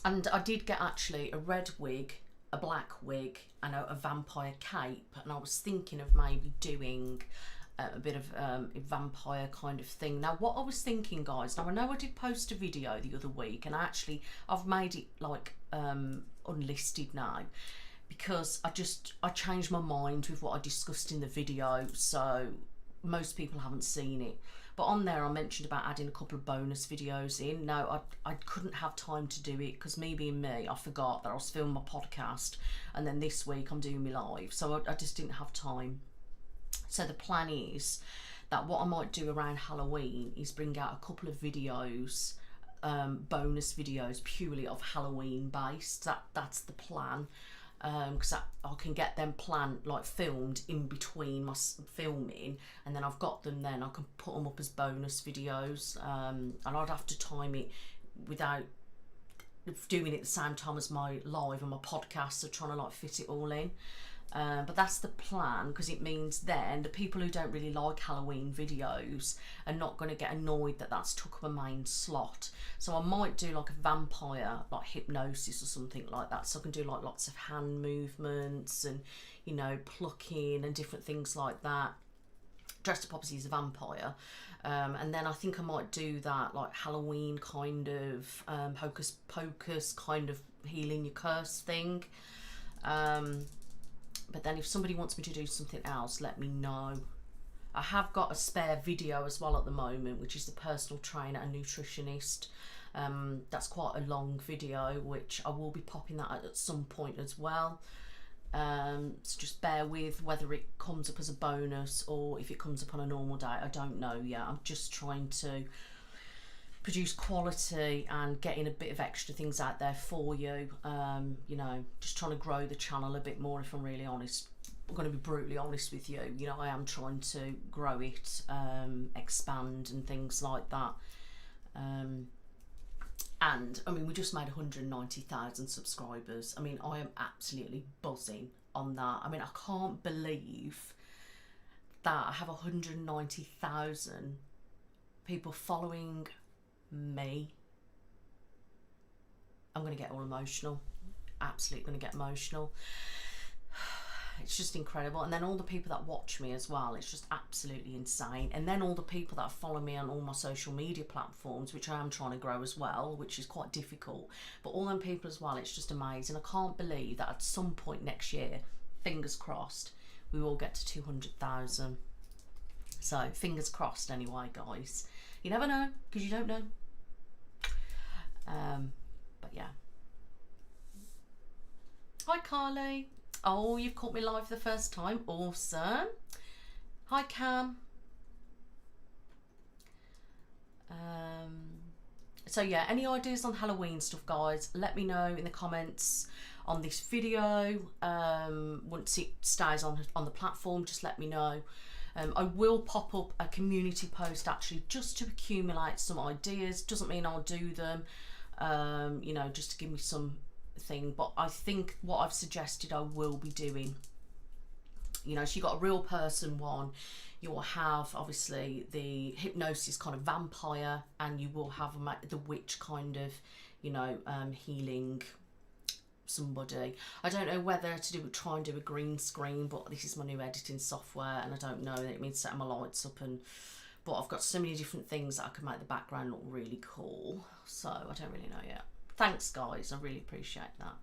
And I did get actually a red wig, a black wig and a vampire cape, and I was thinking of maybe doing a bit of a vampire kind of thing. Now what I was thinking, guys, now I know I did post a video the other week, and I've made it like unlisted now because I changed my mind with what I discussed in the video, so most people haven't seen it. But on there I mentioned about adding a couple of bonus videos in. Now I couldn't have time to do it because me being me, I forgot that I was filming my podcast, and then this week I'm doing my live, so I just didn't have time. So the plan is that what I might do around Halloween is bring out a couple of videos, bonus videos purely of Halloween based. That's the plan. Because I can get them filmed in between my filming, and then I've got them, then I can put them up as bonus videos, and I'd have to time it without doing it at the same time as my live and my podcast, so trying to fit it all in. But that's the plan, because it means then the people who don't really like Halloween videos are not going to get annoyed that that's took up a main slot. So I might do like a vampire, like hypnosis or something like that, so I can do like lots of hand movements and, you know, plucking and different things like that, dressed up obviously as a vampire. And then I think I might do that like Halloween kind of hocus pocus kind of healing your curse thing. But then if somebody wants me to do something else, let me know. I have got a spare video as well at the moment, which is the personal trainer and nutritionist. That's quite a long video, which I will be popping that at some point as well. So just bear with whether it comes up as a bonus or if it comes up on a normal day. I don't know yet. I'm just trying to produce quality and getting a bit of extra things out there for you. You know, just trying to grow the channel a bit more, if I'm really honest. I'm going to be brutally honest with you. You know, I am trying to grow it, expand and things like that. And I mean, we just made 190,000 subscribers. I mean, I am absolutely buzzing on that. I mean, I can't believe that I have 190,000 people following me. I'm gonna get all emotional, absolutely gonna get emotional. It's just incredible. And then all the people that watch me as well, it's just absolutely insane. And then all the people that follow me on all my social media platforms, which I am trying to grow as well, which is quite difficult, but all them people as well, it's just amazing. I can't believe that at some point next year, fingers crossed, we will get to 200,000. So fingers crossed anyway, guys. You never know, because you don't know. But yeah. Hi Carly. Oh, you've caught me live for the first time. Awesome. Hi Cam. So yeah, any ideas on Halloween stuff, guys, let me know in the comments on this video. Once it stays on the platform, just let me know. I will pop up a community post actually just to accumulate some ideas. Doesn't mean I'll do them, you know, just to give me some thing. But I think what I've suggested I will be doing, you know, so you got a real person one, you will have obviously the hypnosis kind of vampire, and you will have the witch kind of, you know, healing somebody. I don't know whether to try and do a green screen, but this is my new editing software, and I don't know. It means setting my lights up, but I've got so many different things that I can make the background look really cool. So I don't really know yet. Thanks, guys. I really appreciate that.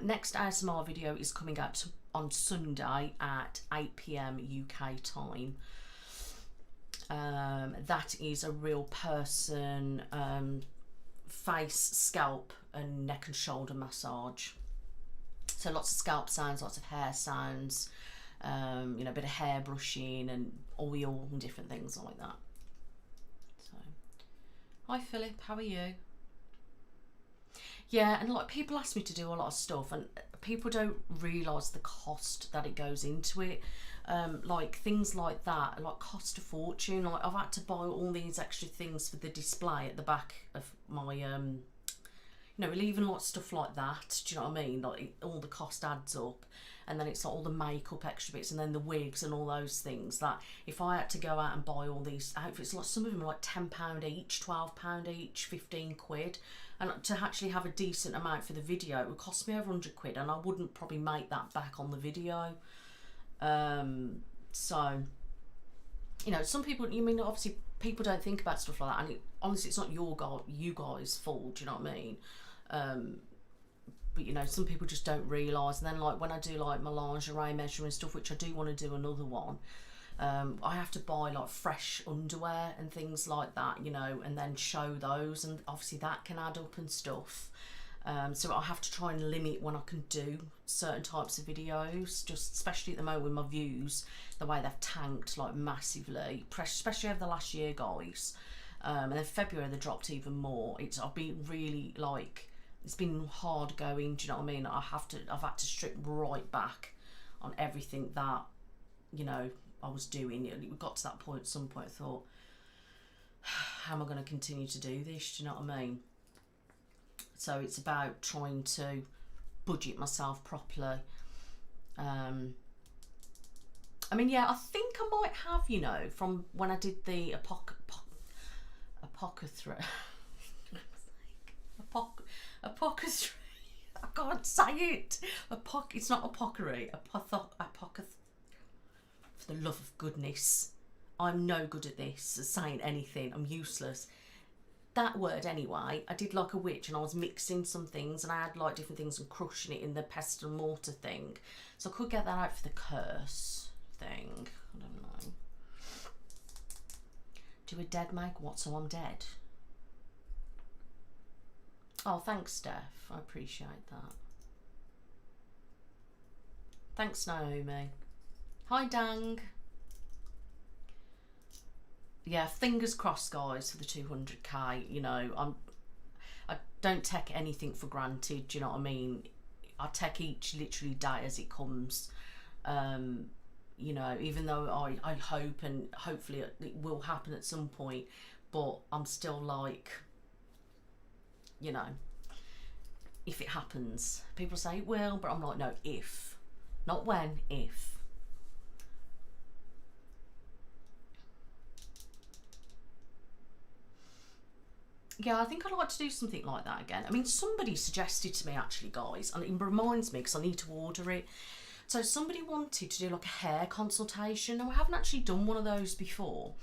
Next ASMR video is coming out on Sunday at 8 PM UK time. That is a real person face, scalp and neck and shoulder massage. So lots of scalp sounds, lots of hair sounds, you know, a bit of hair brushing and oil and different things like that. So, hi Philip, how are you? Yeah, and like people ask me to do a lot of stuff, and people don't realise the cost that it goes into it. Like things like that, like cost a fortune. Like I've had to buy all these extra things for the display at the back of my, you know, even like stuff like that. Do you know what I mean? Like all the cost adds up, and then it's like all the makeup extra bits, and then the wigs and all those things. That if I had to go out and buy all these outfits, like some of them are like £10 each, £12 each, 15 quid. And to actually have a decent amount for the video, it would cost me over 100 quid, and I wouldn't probably make that back on the video. So, you know, some people, you mean, obviously people don't think about stuff like that, and honestly, it's not you guys' fault, do you know what I mean? But you know, some people just don't realise, and then like when I do like my lingerie measuring stuff, which I do want to do another one, I have to buy like fresh underwear and things like that, you know, and then show those, and obviously that can add up and stuff. So I have to try and limit when I can do certain types of videos, just especially at the moment with my views, the way they've tanked like massively, especially over the last year, guys. And then February they dropped even more. I've been really like, it's been hard going, do you know what I mean? I've had to strip right back on everything that, you know, I was doing. It got to that point, at some point I thought, how am I going to continue to do this, do you know what I mean? So it's about trying to budget myself properly. I mean, yeah, I think I might have, you know, from when I did the apothecary. I can't say it. It's not apothecary. For the love of goodness, I'm no good at this, saying anything. I'm useless. That word anyway, I did like a witch, and I was mixing some things, and I had like different things and crushing it in the pestle and mortar thing. So I could get that out for the curse thing. I don't know. Do a dead make what, so I'm dead? Oh, thanks, Steph. I appreciate that. Thanks, Naomi. Hi, Dang. Yeah, fingers crossed, guys, for the 200k. You know, I don't take anything for granted. Do you know what I mean? I take each literally day as it comes. You know, even though I hope and hopefully it will happen at some point, but I'm still like, you know, if it happens. People say it will, but I'm like, no, if. Not when, if. Yeah, I think I'd like to do something like that again. I mean, somebody suggested to me actually, guys, and it reminds me because I need to order it. So somebody wanted to do like a hair consultation. Now, I haven't actually done one of those before,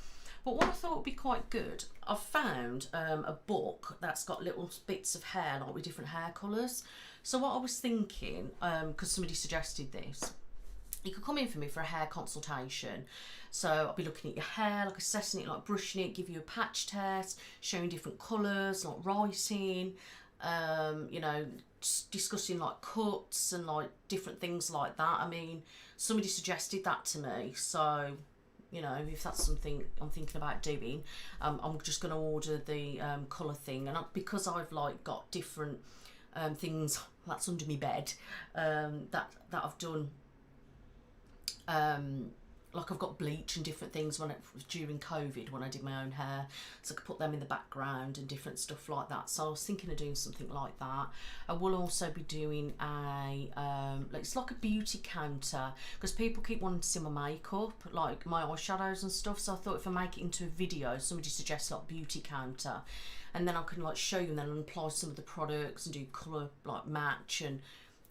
but what I thought would be quite good, I've found a book that's got little bits of hair, like with different hair colours. So what I was thinking, because somebody suggested this, you could come in for me for a hair consultation. So I'll be looking at your hair, like assessing it, like brushing it, give you a patch test, showing different colours, like writing, you know, discussing like cuts and like different things like that. I mean, somebody suggested that to me, so, you know, if that's something I'm thinking about doing, I'm just going to order the colour thing. And because I've like got different things that's under my bed that I've done, like I've got bleach and different things during COVID when I did my own hair, so I could put them in the background and different stuff like that. So I was thinking of doing something like that. I will also be doing a it's like a beauty counter, because people keep wanting to see my makeup, like my eyeshadows and stuff. So I thought if I make it into a video, somebody suggests like beauty counter, and then I can like show you and then apply some of the products and do colour like match, and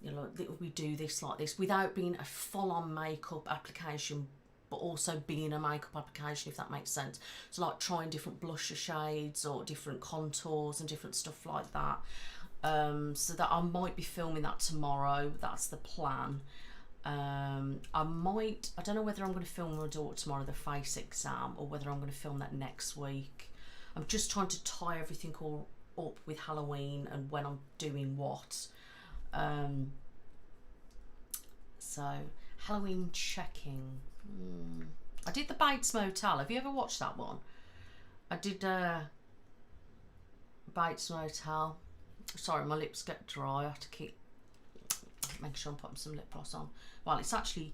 you know, we do this like this without being a full-on makeup application, but also being a makeup application, if that makes sense. So like trying different blusher shades or different contours and different stuff like that. So that I might be filming that tomorrow. That's the plan. I don't know whether I'm going to film my daughter tomorrow, the face exam, or whether I'm going to film that next week. I'm just trying to tie everything all up with Halloween and when I'm doing what. So Halloween checking. I did the Bates Motel. Have you ever watched that one? I did Bates Motel. Sorry, my lips get dry. I have to keep make sure I'm putting some lip gloss on. Well, it's actually,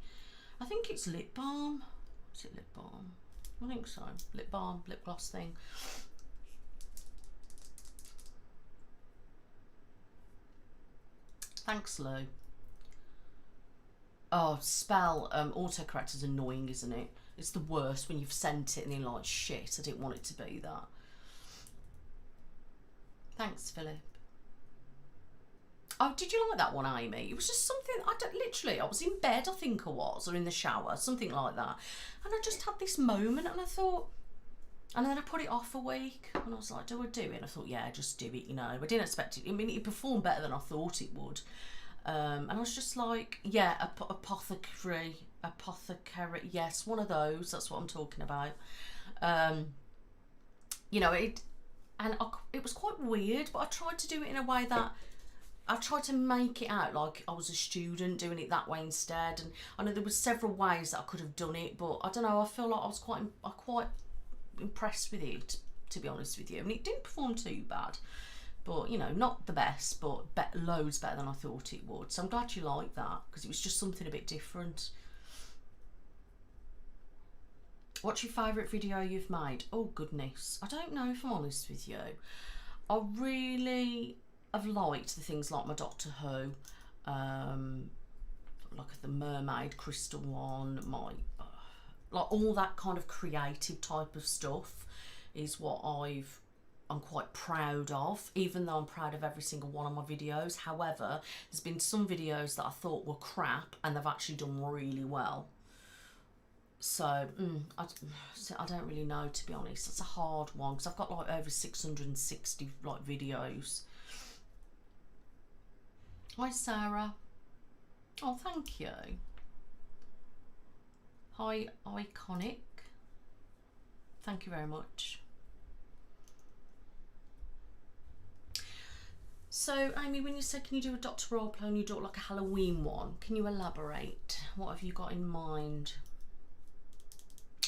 I think it's lip balm. Is it lip balm? I think so. Lip balm, lip gloss thing. Thanks, Lou. Oh, spell autocorrect is annoying, isn't it? It's the worst when you've sent it and you're like, shit, I didn't want it to be that. Thanks, Philip. Oh, did you like that one, Amy? It was just something, I was in bed, I think I was, or in the shower, something like that. And I just had this moment and I thought, and then I put it off a week and I was like, do I do it? And I thought, yeah, just do it, you know. I didn't expect it. I mean, it performed better than I thought it would. And I was just like, yeah, apothecary, yes, one of those, that's what I'm talking about. You know, it was quite weird, but I tried to do it in a way that, I tried to make it out like I was a student doing it that way instead. And I know there was several ways that I could have done it, but I don't know, I feel like I was quite impressed with it, to be honest with you. I mean, it didn't perform too bad, but you know, not the best, but loads better than I thought it would. So I'm glad you liked that, because it was just something a bit different. What's your favourite video you've made? Oh goodness, I don't know, if I'm honest with you. I really have liked the things like my Doctor Who, like the Mermaid Crystal one, like all that kind of creative type of stuff is what I'm quite proud of, even though I'm proud of every single one of my videos. However, there's been some videos that I thought were crap and they've actually done really well. So I don't really know, to be honest. That's a hard one, because I've got like over 660 like videos. Hi Sarah. Oh, thank you. Hi Iconic. Thank you very much. So Amy, when you said can you do a Dr. Roleplay and you do it like a Halloween one, can you elaborate? What have you got in mind?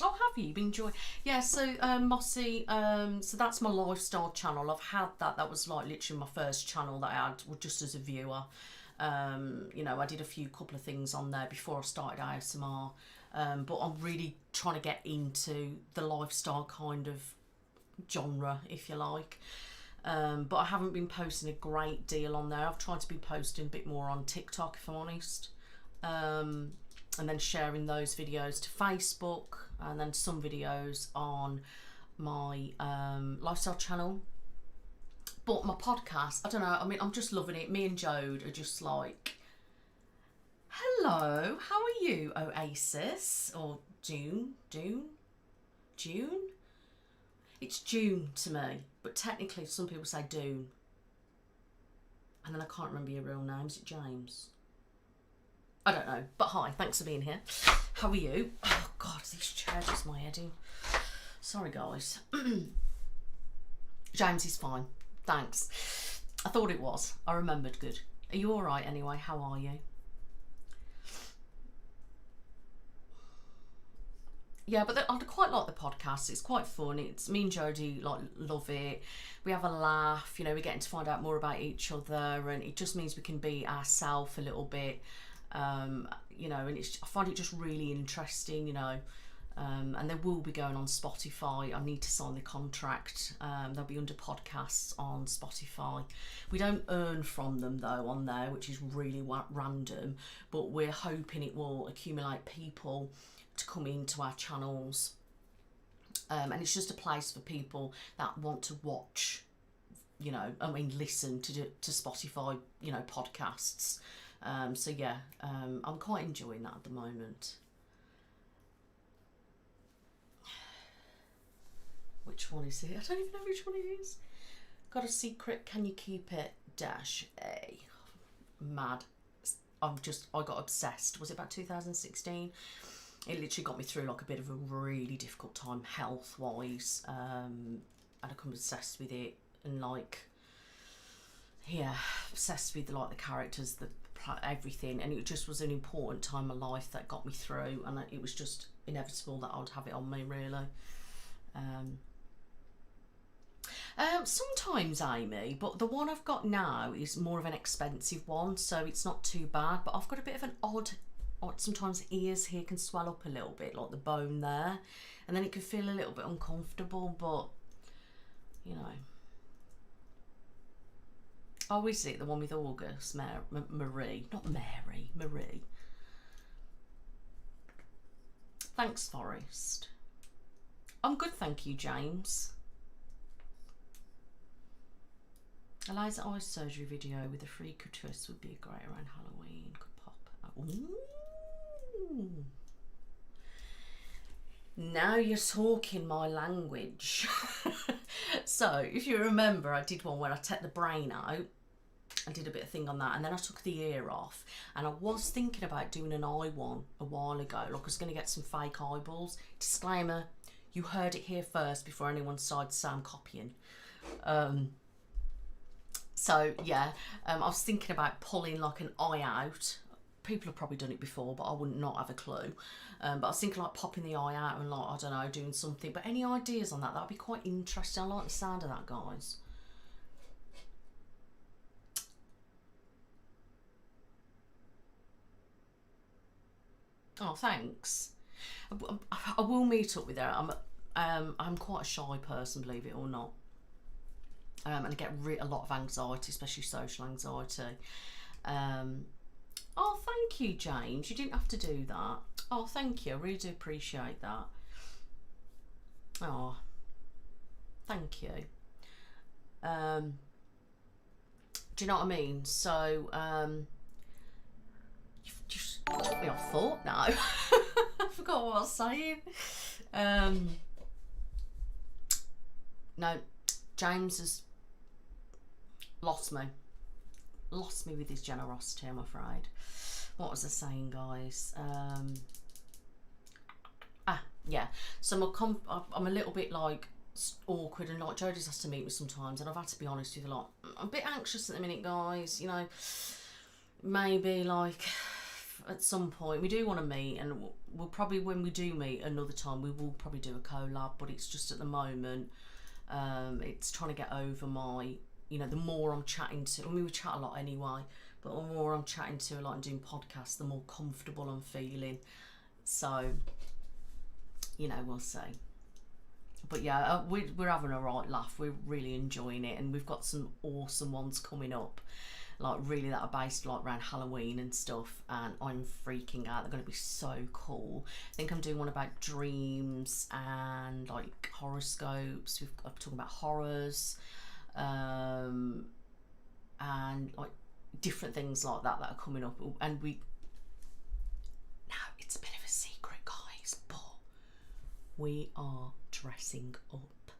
Oh, have you been enjoying? Yeah, so Mossy, so that's my lifestyle channel. I've had that. That was like literally my first channel that I had just as a viewer. You know, I did a couple of things on there before I started ASMR. But I'm really trying to get into the lifestyle kind of genre, if you like. But I haven't been posting a great deal on there. I've tried to be posting a bit more on TikTok, if I'm honest. And then sharing those videos to Facebook, and then some videos on my lifestyle channel. But my podcast, I don't know, I mean, I'm just loving it. Me and Jode are just like, hello, how are you, Oasis? Or June? It's June to me, but technically some people say Dune. And then I can't remember your real name. Is it James? I don't know, but hi, thanks for being here. How are you? Oh God, these chairs is my head in. Sorry guys. James is fine, thanks. I thought it was, I remembered good. Are you all right anyway? How are you? Yeah, but I quite like the podcast. It's quite fun. It's me and Jodie like love it. We have a laugh, you know, we're getting to find out more about each other, and it just means we can be ourselves a little bit. You know, and I find it just really interesting, you know. And they will be going on Spotify. I need to sign the contract. They'll be under podcasts on Spotify. We don't earn from them though on there, which is really random, but we're hoping it will accumulate people to come into our channels. And it's just a place for people that want to watch, you know, I mean listen to Spotify, you know, podcasts. So yeah, I'm quite enjoying that at the moment. Which one is it? I don't even know which one it is. Got a secret, can you keep it? -A. Mad. I got obsessed. Was it about 2016? It literally got me through like a bit of a really difficult time health wise. And I become obsessed with it, and like, yeah, obsessed with like the characters, everything, and it just was an important time of life that got me through, and it was just inevitable that I would have it on me, really. Sometimes, Amy, but the one I've got now is more of an expensive one, so it's not too bad, but I've got a bit of an odd, sometimes ears here can swell up a little bit, like the bone there, and then it can feel a little bit uncomfortable, but, you know. Oh, is it the one with August? Marie. Not Mary. Marie. Thanks, Forrest. I'm good, thank you, James. Eliza eye surgery video with a freak twist would be great around Halloween. Could pop. Ooh. Now you're talking my language. So, if you remember, I did one where I took the brain out. I did a bit of thing on that, and then I took the ear off, and I was thinking about doing an eye one a while ago, like I was going to get some fake eyeballs. Disclaimer, you heard it here first before anyone decided to say I'm copying. So yeah, I was thinking about pulling like an eye out. People have probably done it before, but I would not have a clue. But I was thinking like popping the eye out and like, I don't know, doing something. But any ideas on that? That'd be quite interesting. I like the sound of that, guys. Oh, thanks. I will meet up with her. I'm quite a shy person, believe it or not. And I get a lot of anxiety, especially social anxiety. Oh, thank you, James. You didn't have to do that. Oh, thank you. I really do appreciate that. Oh, thank you. Do you know what I mean? So, you've just got me off thought now. I forgot what I was saying. No, James has lost me with his generosity, I'm afraid. What was I saying, guys? Yeah, so I'm a little bit like awkward, and like Jodie's has to meet me sometimes, and I've had to be honest with you, like I'm a bit anxious at the minute, guys, you know. Maybe like at some point we do want to meet, and we'll probably, when we do meet another time, we will probably do a collab, but it's just at the moment, it's trying to get over my, you know, the more I'm chatting to, I mean, we chat a lot anyway, but the more I'm chatting to a lot and doing podcasts, the more comfortable I'm feeling. So, you know, we'll see. But yeah, we're having a right laugh. We're really enjoying it, and we've got some awesome ones coming up, like really that are based like around Halloween and stuff, and I'm freaking out. They're going to be so cool. I think I'm doing one about dreams and like horoscopes. I'm talking about horrors, and like different things like that are coming up. And now it's a bit of a secret, guys, but we are dressing up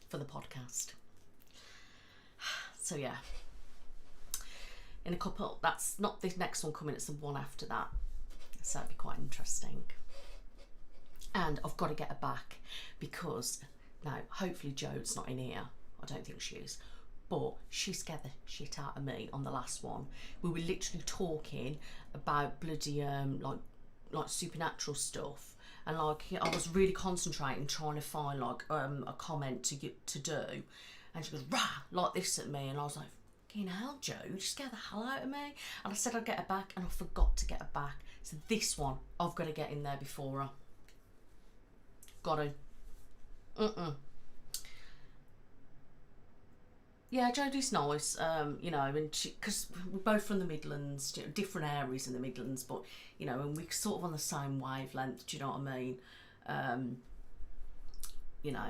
for the podcast. So yeah, in a couple, that's not the next one coming, it's the one after that, so that'd be quite interesting. And I've got to get her back, because now hopefully Jo's not in here, I don't think she is, but she scared the shit out of me on the last one. We were literally talking about bloody like supernatural stuff, and like I was really concentrating trying to find like a comment to do, and she goes rah like this at me, and I was like, fucking hell, Joe, you scared the hell out of me. And I said I'd get her back, and I forgot to get her back. So this one, I've got to get in there before her. Got to. Yeah, Jodie's nice, you know, and because we're both from the Midlands, you know, different areas in the Midlands, but, you know, and we're sort of on the same wavelength, do you know what I mean? You know,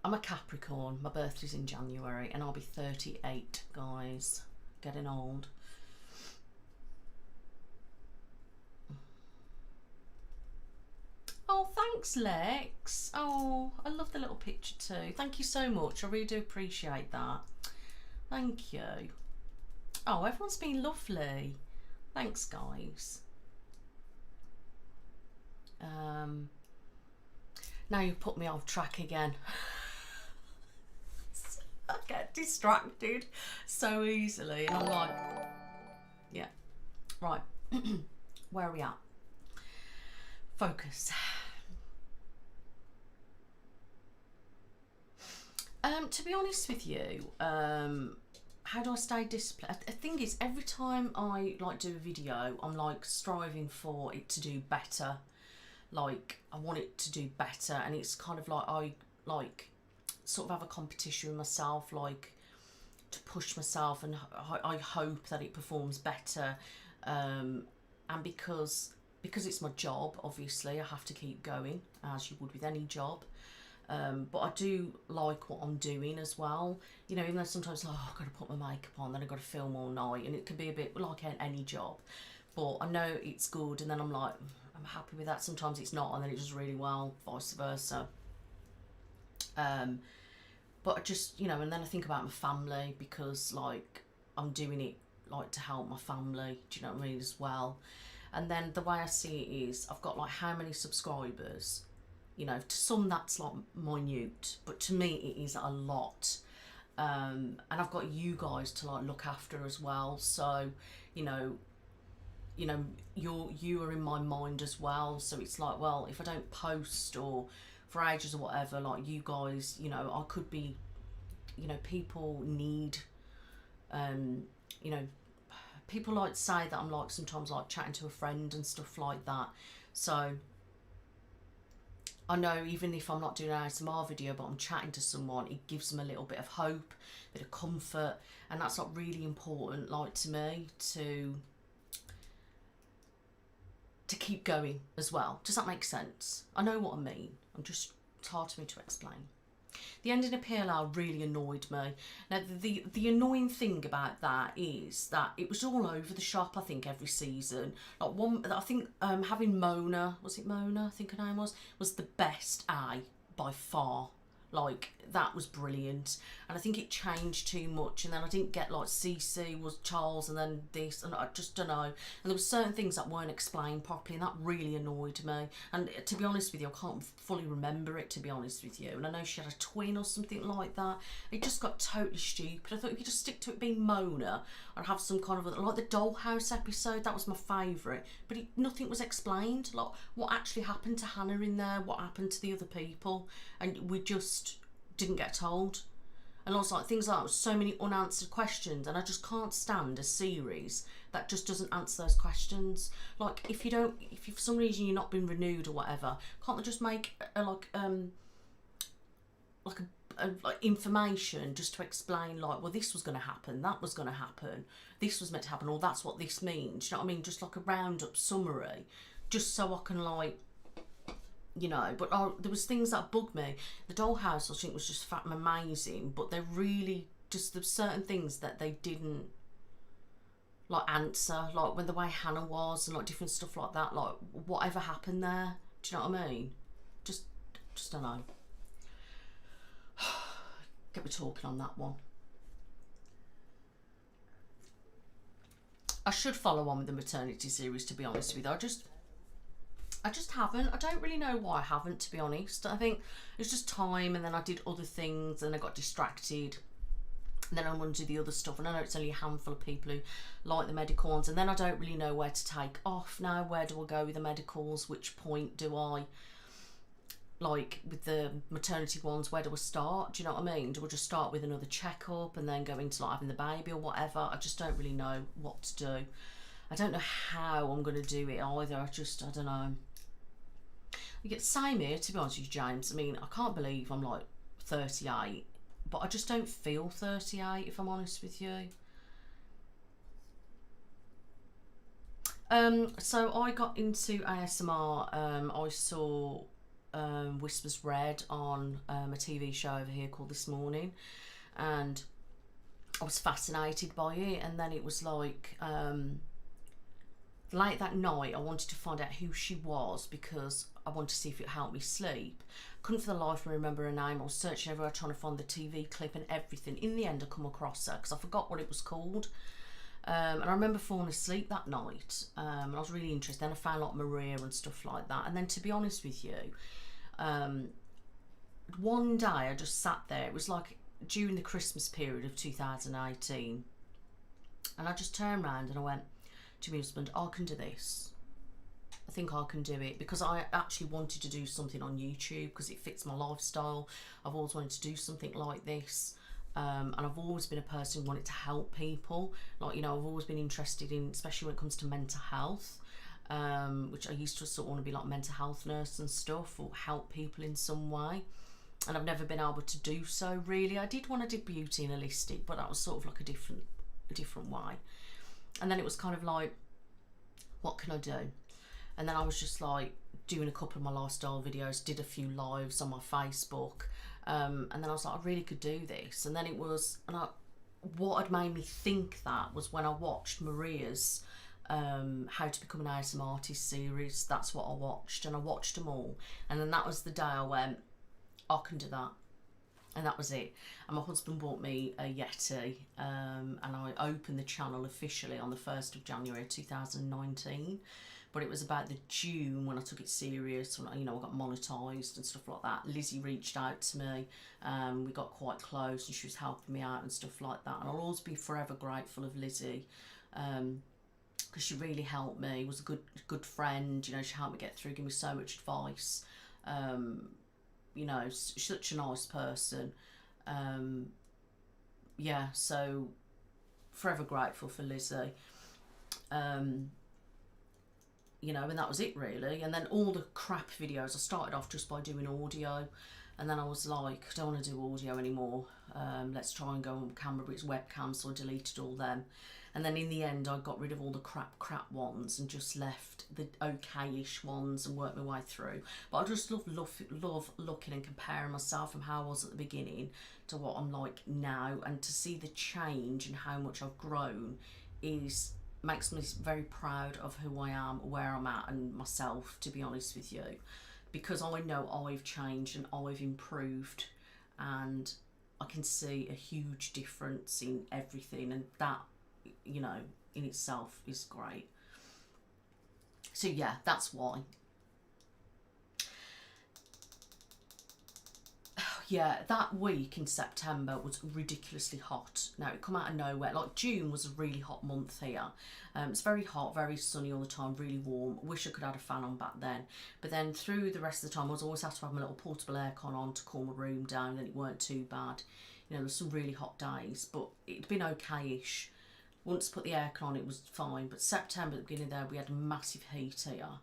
I'm a Capricorn, my birthday's in January, and I'll be 38, guys, getting old. Oh, thanks, Lex. Oh, I love the little picture too. Thank you so much. I really do appreciate that. Thank you. Oh, everyone's been lovely. Thanks, guys. Now you've put me off track again. I get distracted so easily, and I'm like, yeah, right. Where are we at? Focus. To be honest with you, how do I stay disciplined? The thing is, every time I like do a video, I'm like striving for it to do better. Like, I want it to do better, and it's kind of like I like sort of have a competition with myself, like to push myself, and I hope that it performs better. And because it's my job, obviously I have to keep going, as you would with any job. But I do like what I'm doing as well, you know, even though sometimes, oh, I've got to put my makeup on, then I've got to film all night, and it can be a bit like any job, but I know it's good, and then I'm like, I'm happy with that. Sometimes it's not, and then it does really well, vice versa. But I just, you know, and then I think about my family, because like I'm doing it like to help my family, do you know what I mean, as well. And then the way I see it is, I've got like how many subscribers, you know, to some that's like minute, but to me it is a lot. And I've got you guys to like look after as well. So, you know, you are in my mind as well. So it's like, well, if I don't post or for ages or whatever, like you guys, you know, I could be, you know, people need, you know, people like to say that I'm like sometimes like chatting to a friend and stuff like that. So I know even if I'm not doing an ASMR video, but I'm chatting to someone, it gives them a little bit of hope, a bit of comfort, and that's like really important, like to me, to keep going as well. Does that make sense? I know what I mean. It's hard for me to explain. The ending of PLR really annoyed me. Now, the annoying thing about that is that it was all over the shop, I think, every season. Like I think having Mona, was it Mona, I think her name was the best by far. Like, that was brilliant. And I think it changed too much, and then I didn't get like CC was Charles, and then this, and I just don't know. And there were certain things that weren't explained properly, and that really annoyed me. And to be honest with you, I can't fully remember it, to be honest with you. And I know she had a twin or something like that. It just got totally stupid. I thought if you just stick to it being Mona, I'd have some kind of, like the Dollhouse episode, that was my favourite. But nothing was explained. Like, what actually happened to Hannah in there? What happened to the other people? And we just didn't get told. And also like things like that, so many unanswered questions, and I just can't stand a series that just doesn't answer those questions. Like, if you for some reason you're not been renewed or whatever, can't they just make like information just to explain, like, well, this was going to happen, that was going to happen, this was meant to happen, or that's what this means, you know what I mean? Just like a roundup summary, just so I can, like, you know. But there was things that bugged me. The Dollhouse, I think, was just fat and amazing, but they really just, there's certain things that they didn't like answer, like when the way Hannah was and like different stuff like that, like whatever happened there, do you know what I mean? Just don't know. Get me talking on that one. I should follow on with the maternity series, to be honest with you. I just haven't. I don't really know why I haven't, to be honest. I think it's just time, and then I did other things and I got distracted, and then I want to do the other stuff, and I know it's only a handful of people who like the medical ones, and then I don't really know where to take off now. Where do I go with the medicals? Which point do I like with the maternity ones, where do I start? Do you know what I mean? Do I just start with another checkup and then go into like having the baby or whatever? I just don't really know what to do. I don't know how I'm going to do it either. I don't know. You get same here, to be honest with you, James. I mean, I can't believe I'm like 38, but I just don't feel 38, if I'm honest with you. So I got into ASMR. I saw Whispers Red on a TV show over here called This Morning, and I was fascinated by it. And then it was like late that night I wanted to find out who she was because I wanted to see if it helped me sleep. Couldn't for the life of me remember her name. I was searching everywhere trying to find the TV clip and everything. In the end I come across her because I forgot what it was called. And I remember falling asleep that night, and I was really interested. Then I found like Maria and stuff like that. And then, to be honest with you, one day I just sat there. It was like during the Christmas period of 2018, and I just turned around and I went to my husband, I can do this. I think I can do it, because I actually wanted to do something on YouTube because it fits my lifestyle. I've always wanted to do something like this. And I've always been a person who wanted to help people. Like, you know, I've always been interested in, especially when it comes to mental health, which I used to sort of want to be like mental health nurse and stuff, or help people in some way. And I've never been able to do so, really. I did want to do beauty and holistic, but that was sort of like a different way. And then it was kind of like, what can I do? And then I was just like doing a couple of my lifestyle videos, did a few lives on my Facebook. And then I was like, I really could do this. And then it was, what had made me think that was when I watched Maria's How to Become an ASMR Artist series. That's what I watched, and I watched them all. And then that was the day I went, I can do that. And that was it. And my husband bought me a Yeti, and I opened the channel officially on the 1st of January 2019. But it was about the June when I took it serious, when I got monetized and stuff like that. Lizzie reached out to me, we got quite close, and she was helping me out and stuff like that. And I'll always be forever grateful of Lizzie, because she really helped me. Was a good friend. She helped me get through, gave me so much advice. Such a nice person. Yeah, so forever grateful for Lizzie. And that was it really. And then all the crap videos, I started off just by doing audio, and then I was like, I don't want to do audio anymore, let's try and go on camera, but it's webcam, so I deleted all them. And then in the end I got rid of all the crap ones and just left the okay-ish ones and worked my way through. But I just love looking and comparing myself from how I was at the beginning to what I'm like now, and to see the change and how much I've grown makes me very proud of who I am, where I'm at, and myself, to be honest with you, because I know I've changed and I've improved, and I can see a huge difference in everything, and that, in itself is great. So yeah, that's why. Yeah, that week in September was ridiculously hot. Now, it come out of nowhere. Like, June was a really hot month here. It's very hot, very sunny all the time, really warm. I wish I could have had a fan on back then. But then through the rest of the time, I was always have to have my little portable aircon on to cool my room down, and it weren't too bad. There was some really hot days, but it'd been okay-ish. Once I put the aircon on, it was fine. But September, at the beginning there, we had massive heat here.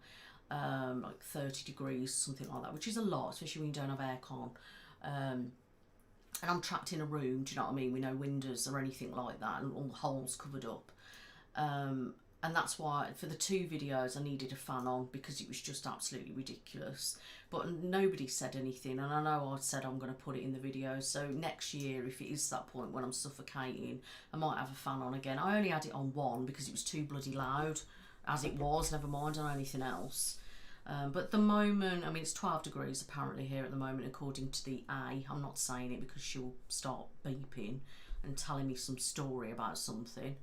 Like 30 degrees, something like that, which is a lot, especially when you don't have aircon. And I'm trapped in a room, do you know what I mean, with no windows or anything like that, and all the holes covered up. And that's why for the 2 videos I needed a fan on, because it was just absolutely ridiculous. But nobody said anything, and I know I said I'm going to put it in the video, so next year, if it is that point when I'm suffocating, I might have a fan on again. I only had it on 1 because it was too bloody loud as it was, never mind on anything else. But at the moment, I mean, it's 12 degrees apparently here at the moment, according to the A. I'm not saying it because she'll start beeping and telling me some story about something.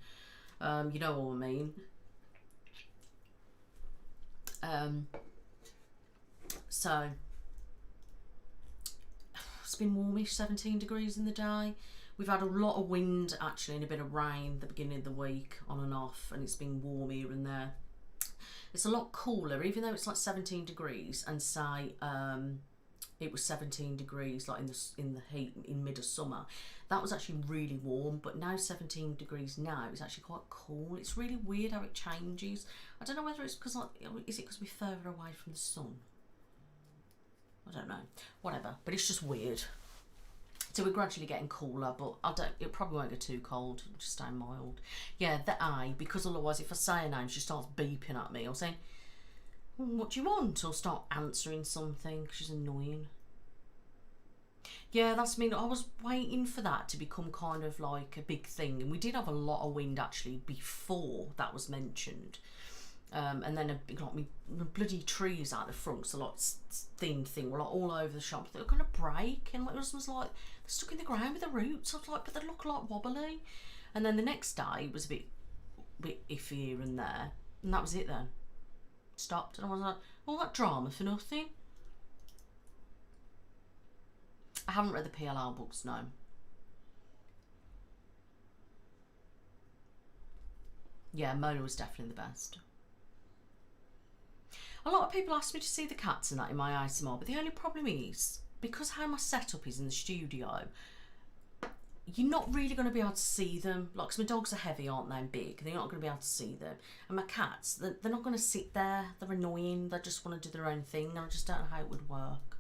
You know what I mean. So, it's been warmish, 17 degrees in the day. We've had a lot of wind, actually, and a bit of rain at the beginning of the week, on and off, and it's been warm here and there. It's a lot cooler, even though it's like 17 degrees, and say it was 17 degrees, like in the heat in mid of summer. That was actually really warm, but now 17 degrees now is actually quite cool. It's really weird how it changes. I don't know whether it's because, like, is it because we're further away from the sun? I don't know. Whatever. But it's just weird. So we're gradually getting cooler, but it probably won't get too cold. It'll just stay mild. Yeah, the A, because otherwise if I say a name, she starts beeping at me or saying, what do you want? Or start answering something. She's annoying. Yeah, that's I was waiting for that to become kind of like a big thing. And we did have a lot of wind actually before that was mentioned. And then like my bloody trees out the front, so like thin thing, were like all over the shop. They were going to break, and my husband was like, they're stuck in the ground with the roots. I was like, but they look like wobbly. And then the next day it was a bit iffy here and there, and that was it then. Stopped, and I was like, all that drama for nothing. I haven't read the PLR books, no. Yeah, Mona was definitely the best. A lot of people ask me to see the cats and that in my ASMR, but the only problem is, because how my setup is in the studio, you're not really going to be able to see them. Like, 'cause my dogs are heavy, aren't they, and big, and you're not going to be able to see them. And my cats, they're not going to sit there. They're annoying. They just want to do their own thing, and I just don't know how it would work.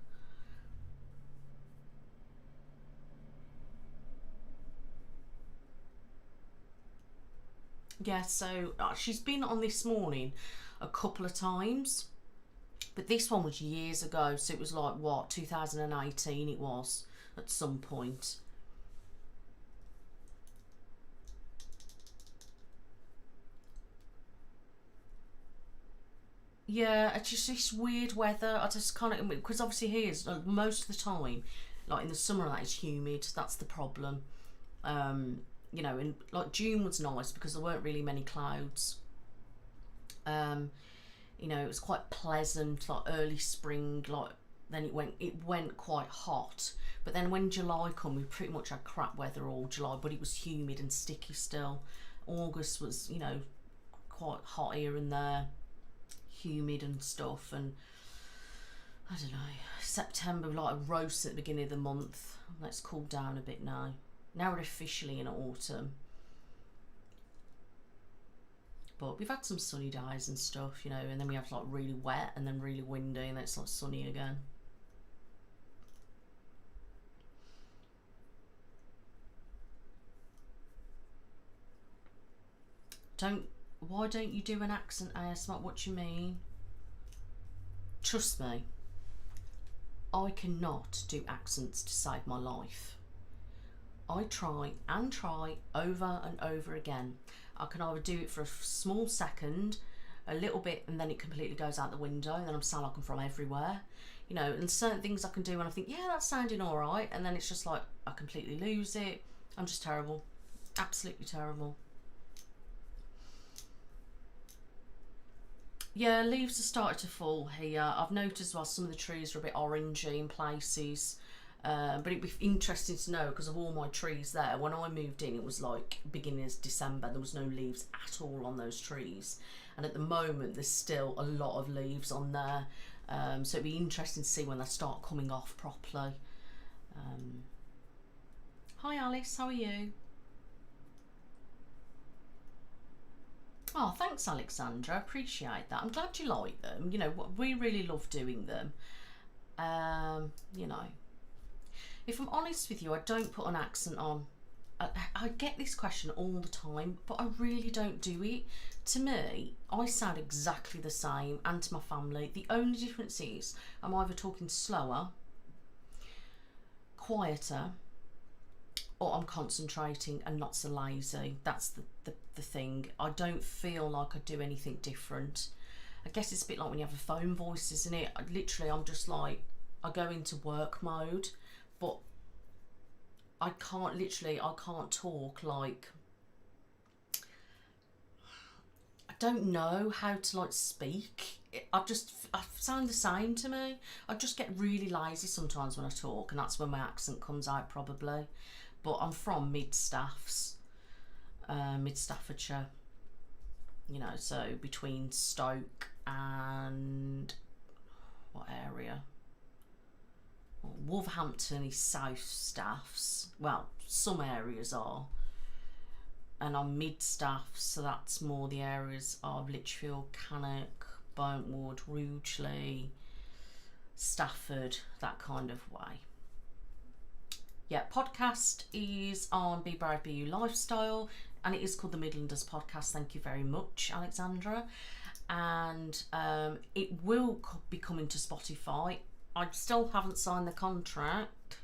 Yeah, so she's been on this morning a couple of times, but this one was years ago, so it was like, what, 2018 it was at some point. Yeah, it's just this weird weather. I just can't, because obviously here, most of the time, like in the summer, that is humid. That's the problem. You know, and like June was nice because there weren't really many clouds. You know, it was quite pleasant, like early spring. Like then it went quite hot. But then when July come, we pretty much had crap weather all July, but it was humid and sticky still. August was, you know, quite hot here and there, humid and stuff, and I don't know. September, like a roast at the beginning of the month. Let's cool down a bit now. Now we're officially in autumn. But we've had some sunny days and stuff, you know, and then we have like really wet and then really windy, and then it's like sunny again. Why don't you do an accent ASMR? What do you mean? Trust me, I cannot do accents to save my life. I try and try over and over again. I can either do it for a small second, a little bit, and then it completely goes out the window, and then I'm sound like I'm from everywhere. You know, and certain things I can do and I think, yeah, that's sounding all right, and then it's just like I completely lose it. I'm just terrible. Absolutely terrible. Yeah, leaves have started to fall here. I've noticed while some of the trees are a bit orangey in places. But it'd be interesting to know, because of all my trees there, when I moved in it was like beginning of December, there was no leaves at all on those trees, and at the moment there's still a lot of leaves on there, so it'd be interesting to see when they start coming off properly. Hi Alice, how are you? Oh, thanks Alexandra, I appreciate that. I'm glad you like them. You know, we really love doing them. You know, if I'm honest with you, I don't put an accent on. I get this question all the time, but I really don't do it. To me, I sound exactly the same, and to my family. The only difference is I'm either talking slower, quieter, or I'm concentrating and not so lazy. That's the thing. I don't feel like I do anything different. I guess it's a bit like when you have a phone voice, isn't it? I'm just like, I go into work mode, but I can't talk like, I don't know how to like speak. I sound the same to me. I just get really lazy sometimes when I talk, and that's when my accent comes out probably. But I'm from Mid-Staffs, Mid-Staffordshire, you know, so between Stoke and what area? Wolverhampton is South Staffs. Well, some areas are. And I'm mid Staffs, so that's more the areas of Lichfield, Cannock, Burntwood, Rugeley, Stafford, that kind of way. Yeah, podcast is on Be Brave, Be You Lifestyle, and it is called the Midlanders Podcast. Thank you very much, Alexandra. And it will be coming to Spotify. I still haven't signed the contract.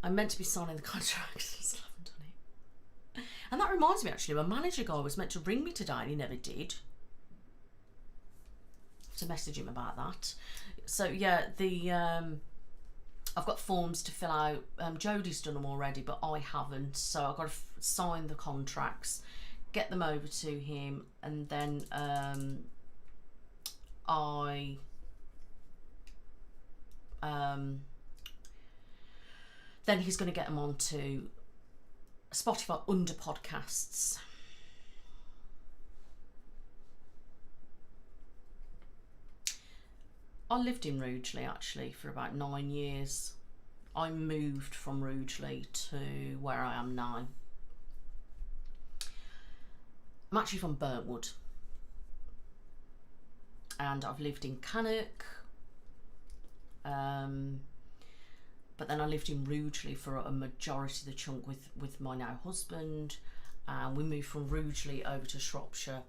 I'm meant to be signing the contract. I still haven't done it. And that reminds me, actually, my manager guy was meant to ring me today and he never did. To message him about that. So yeah, I've got forms to fill out. Jodie's done them already, but I haven't. So I've got to sign the contracts, get them over to him, and then then he's going to get them onto Spotify under podcasts. I lived in Rugeley actually for about 9 years. I moved from Rugeley to where I am now. I'm actually from Burntwood, and I've lived in Cannock, but then I lived in Rugeley for a majority of the chunk with my now husband, and we moved from Rugeley over to Shropshire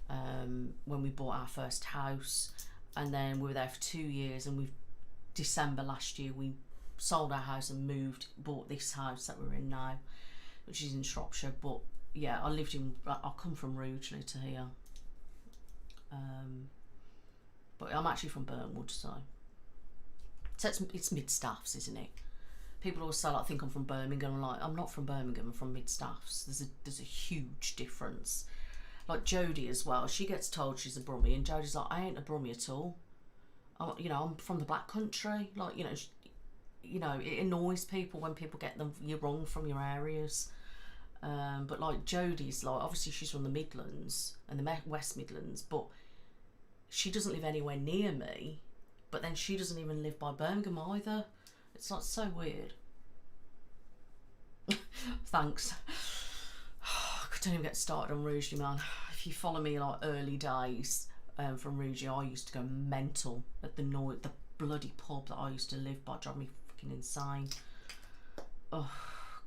when we bought our first house, and then we were there for 2 years, and December last year we sold our house and bought this house that we're in now, which is in Shropshire. But yeah, I come from Rugeley to here, but I'm actually from Burntwood, so it's mid Staffs, isn't it? People always say, like, think I'm from Birmingham. I'm like, I'm not from Birmingham, I'm from mid Staffs. There's a huge difference. Like Jodie as well, she gets told she's a Brummie, and Jodie's like, I ain't a Brummie at all. I'm from the Black Country. Like, it annoys people when people get you wrong from your areas. But like Jodie's, like, obviously she's from the Midlands and the West Midlands, but she doesn't live anywhere near me. But then she doesn't even live by Birmingham either. It's like so weird. Thanks. I don't even get started on Rugeley, man. If you follow me like early days from Rugeley, I used to go mental at the bloody pub that I used to live by. It drove me fucking insane. Oh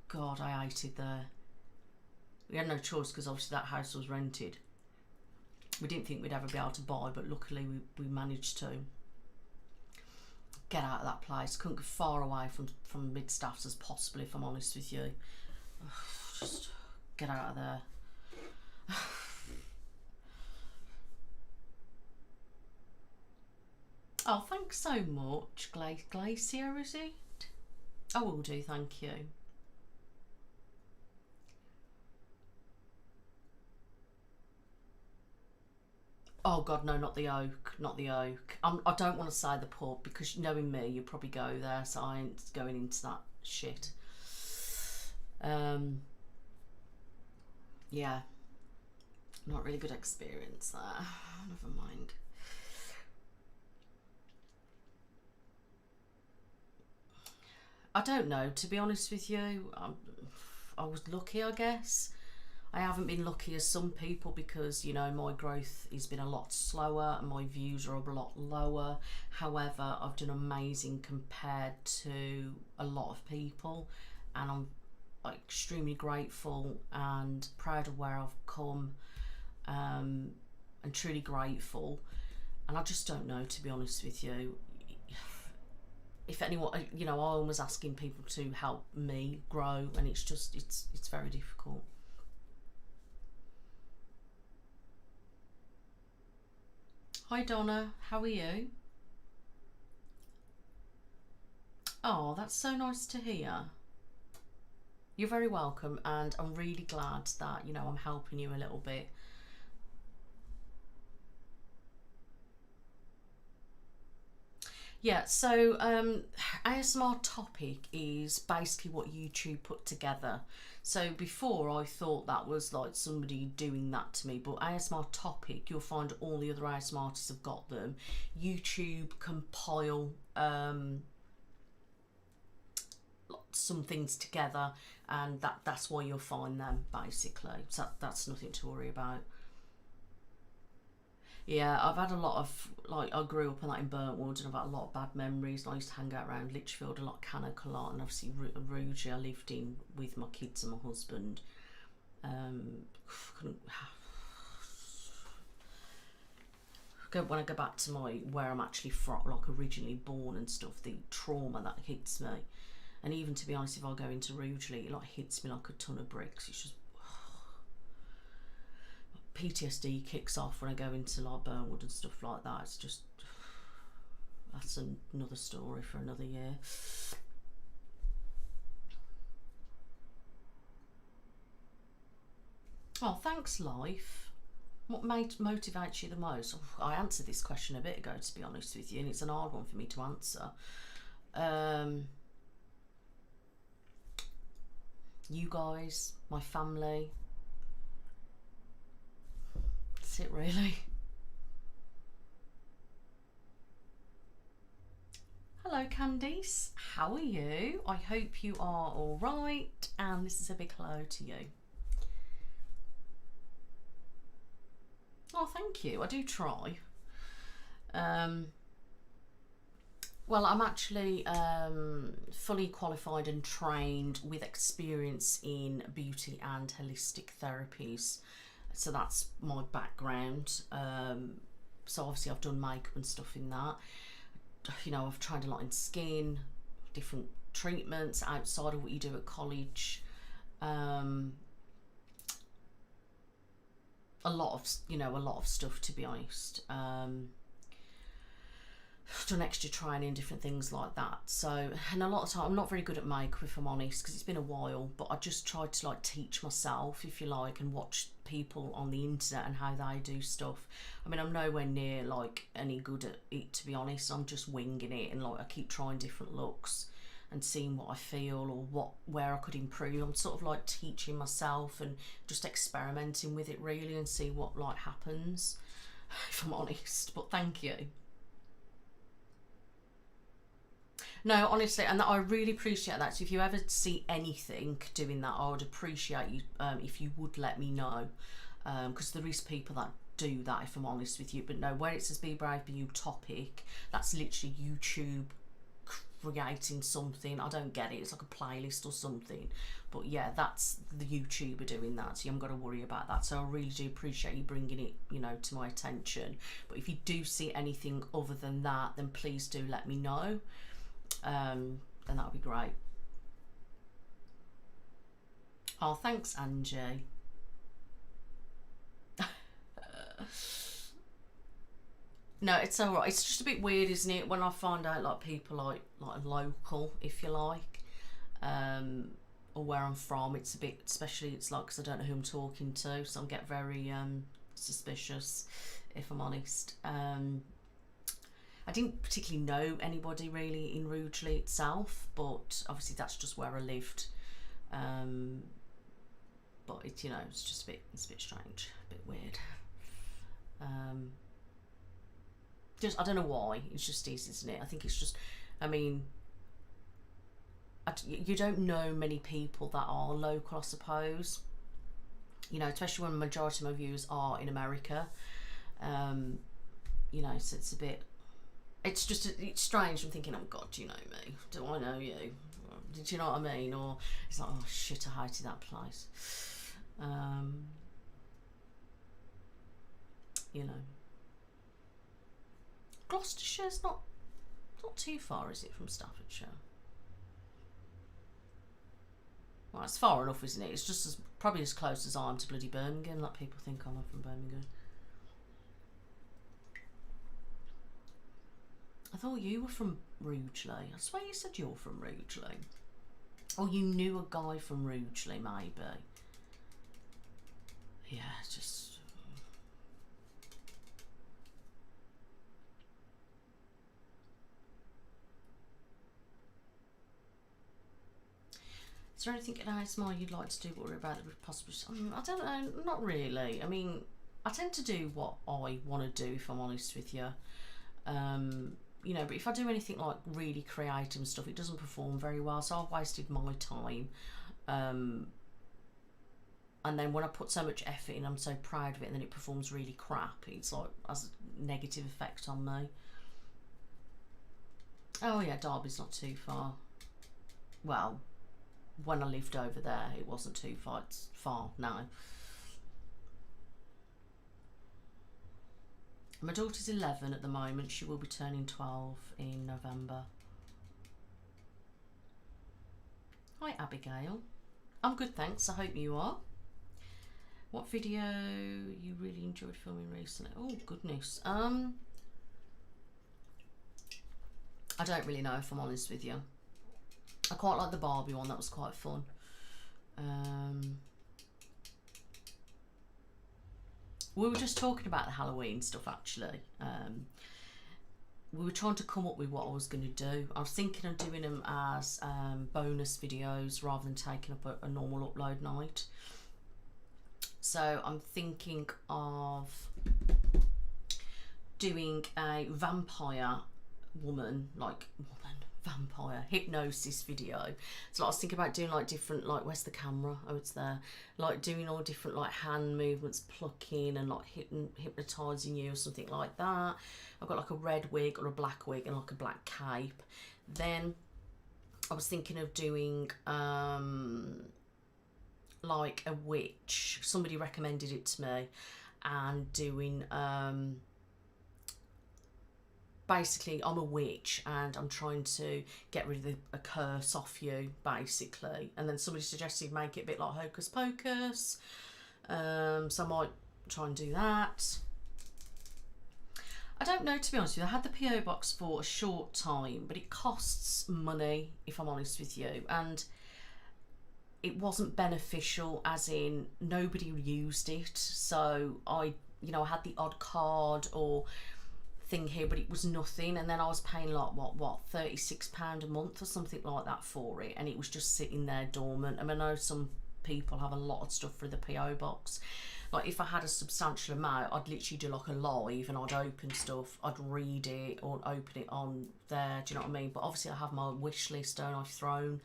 God, I hated there. We had no choice because obviously that house was rented. We didn't think we'd ever be able to buy, but luckily we managed to get out of that place. Couldn't go far away from mid Staffs as possible, if I'm honest with you. Just get out of there. Oh, thanks so much, Glacier, is it? I will do, thank you. Oh God, no, not the Oak, not the Oak. I don't want to say the pub because knowing me, you'll probably go there, so I ain't going into that shit. Yeah, not really good experience there. Never mind. I don't know, to be honest with you. I was lucky, I guess. I haven't been lucky as some people because, my growth has been a lot slower and my views are a lot lower. However, I've done amazing compared to a lot of people, and I'm extremely grateful and proud of where I've come, and truly grateful. And I just don't know, to be honest with you. If anyone, I'm always asking people to help me grow, and it's very difficult. Hi Donna, how are you? Oh, that's so nice to hear. You're very welcome, and I'm really glad that, I'm helping you a little bit. Yeah, so ASMR topic is basically what YouTube put together. So before I thought that was like somebody doing that to me, but ASMR topic, you'll find all the other ASMR artists have got them. YouTube compile some things together, and that's why you'll find them, basically. So that's nothing to worry about. Yeah, I've had a lot of, like, I grew up in Burntwood, and I've had a lot of bad memories. I used to hang out around Lichfield a lot, Cannock a lot, and obviously Rugeley I lived in with my kids and my husband. When I go back to where I'm actually from, like originally born and stuff, the trauma that hits me, and even to be honest, if I go into Rugeley, it like hits me like a ton of bricks. It's just PTSD kicks off when I go into like Burntwood and stuff like that. It's just, that's another story for another year. Oh, thanks, life. What motivates you the most? Oh, I answered this question a bit ago, to be honest with you, and it's an hard one for me to answer. You guys, my family. That's it, really. Hello, Candice. How are you? I hope you are all right, and this is a big hello to you. Oh, thank you. I do try. Well, I'm actually fully qualified and trained with experience in beauty and holistic therapies. So that's my background. So obviously I've done makeup and stuff in that. You know, I've tried a lot in skin, different treatments outside of what you do at college. A lot of stuff, to be honest. Done extra training, different things like that. So, and a lot of time I'm not very good at makeup, if I'm honest, because it's been a while, but I just tried to like teach myself, if you like, and watch people on the internet and how they do stuff. I mean, I'm nowhere near like any good at it, to be honest. I'm just winging it, and like I keep trying different looks and seeing what I feel or where I could improve. I'm sort of like teaching myself and just experimenting with it, really, and see what like happens, if I'm honest. But thank you. No, honestly, and I really appreciate that. So if you ever see anything doing that, I would appreciate you if you would let me know, because there is people that do that, if I'm honest with you. But no, where it says Be Brave, Be You topic, that's literally YouTube creating something. I don't get it. It's like a playlist or something. But yeah, that's the YouTuber doing that, so you haven't got to worry about that. So I really do appreciate you bringing it, you know, to my attention. But if you do see anything other than that, then please do let me know. Then that would be great. Oh, thanks, Angie. No, it's all right. It's just a bit weird, isn't it, when I find out like people like local, if you like, or where I'm from. It's a bit, especially it's like, because I don't know who I'm talking to, so I get very suspicious, if I'm honest. I didn't particularly know anybody really in Rugeley itself, but obviously that's just where I lived. But it's, you know, it's just a bit strange, a bit weird. Just, I don't know why. It's just is, isn't it? I think it's just, I mean, you don't know many people that are local, I suppose. You know, especially when the majority of my viewers are in America. You know, so it's a bit. It's just, it's strange. I'm thinking, oh God, do you know me? Do I know you? Did you know what I mean? Or it's like, oh shit, I hated that place. You know, Gloucestershire's not too far, is it, from Staffordshire? Well, it's far enough, isn't it? It's just probably as close as I am to bloody Birmingham. Like people think I'm from Birmingham. I thought you were from Rugeley. I swear you said you're from Rugeley. Or you knew a guy from Rugeley, maybe. Yeah, just... Is there anything in ASMR you'd like to do, but we're about the possible... I don't know, not really. I mean, I tend to do what I want to do, if I'm honest with you. you know, but if I do anything like really creative and stuff, it doesn't perform very well, so I've wasted my time. And then when I put so much effort in, I'm so proud of it, and then it performs really crap, it's like has a negative effect on me. Oh yeah, Derby's not too far. Well, when I lived over there, it wasn't too far. It's far now. My daughter's 11 at the moment. She will be turning 12 in November. Hi Abigail. I'm good, thanks. I hope you are. What video you really enjoyed filming recently? Oh goodness. I don't really know, if I'm honest with you. I quite like the Barbie one, that was quite fun. We were just talking about the Halloween stuff actually. We were trying to come up with what I was going to do. I was thinking of doing them as bonus videos rather than taking up a normal upload night. So I'm thinking of doing a vampire vampire hypnosis video. So I was thinking about doing like different, like, where's the camera? Oh, it's there. Like doing all different like hand movements, plucking and like hypnotising you or something like that. I've got like a red wig or a black wig and like a black cape. Then I was thinking of doing like a witch. Somebody recommended it to me, and doing basically I'm a witch and I'm trying to get rid of a curse off you basically, and then somebody suggested make it a bit like Hocus Pocus, so I might try and do that. I don't know, to be honest with you. I had the PO box for a short time, but it costs money, if I'm honest with you, and it wasn't beneficial, as in nobody used it. So I had the odd card or thing here, but it was nothing, and then I was paying like what £36 a month or something like that for it, and it was just sitting there dormant. I mean, I know some people have a lot of stuff through the PO box. Like if I had a substantial amount, I'd literally do like a live and I'd open stuff, I'd read it or open it on there, do you know what I mean? But obviously I have my wish list, don't I, thrown,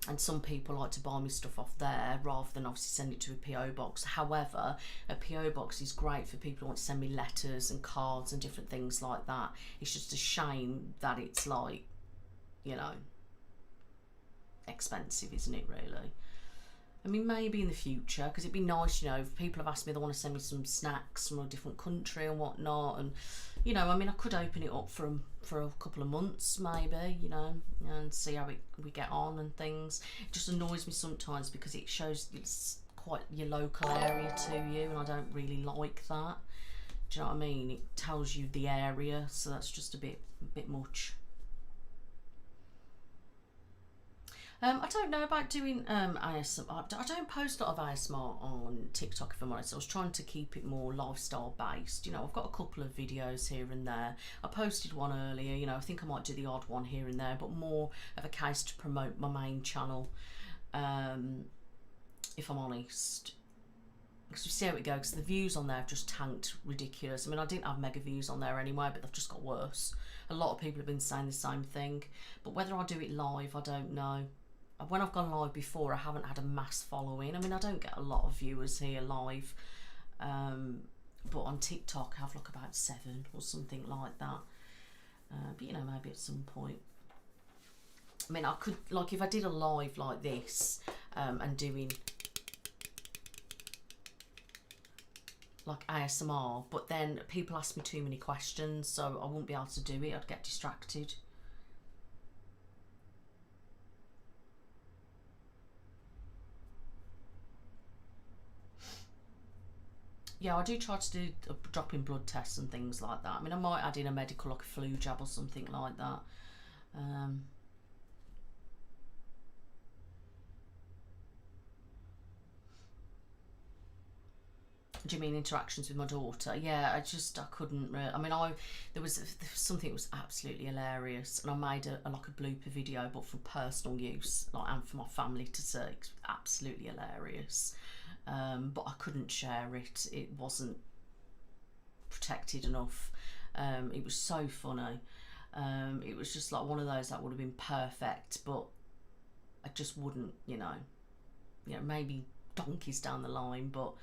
and some people like to buy me stuff off there rather than obviously send it to a PO box. However, a PO box is great for people who want to send me letters and cards and different things like that. It's just a shame that it's like, expensive, isn't it, really? I mean, maybe in the future, because it'd be nice, if people have asked me, they want to send me some snacks from a different country and whatnot, and I mean, I could open it up for a couple of months maybe, and see how we get on and things. It just annoys me sometimes because it shows it's quite your local area to you, and I don't really like that. Do you know what I mean? It tells you the area, so that's just a bit much. I don't know about doing ASMR. I don't post a lot of ASMR on TikTok, if I'm honest. I was trying to keep it more lifestyle based. I've got a couple of videos here and there. I posted one earlier, I think I might do the odd one here and there, but more of a case to promote my main channel, if I'm honest. Because we see how it goes, because the views on there have just tanked ridiculous. I mean, I didn't have mega views on there anyway, but they've just got worse. A lot of people have been saying the same thing, but whether I do it live, I don't know. When I've gone live before, I haven't had a mass following. I mean, I don't get a lot of viewers here live, but on TikTok I have like about 7 or something like that. But maybe at some point. I mean, I could, like, if I did a live like this, and doing like ASMR, but then people ask me too many questions, so I wouldn't be able to do it. I'd get distracted. Yeah, I do try to do drop in blood tests and things like that. I mean, I might add in a medical, like a flu jab or something like that. Do you mean interactions with my daughter? Yeah, I couldn't really. I mean, there was something that was absolutely hilarious, and I made like a blooper video, but for personal use, like, and for my family to see. It was absolutely hilarious. But I couldn't share it. It wasn't protected enough. It was so funny. It was just like one of those that would have been perfect, but I just wouldn't, maybe donkeys down the line, but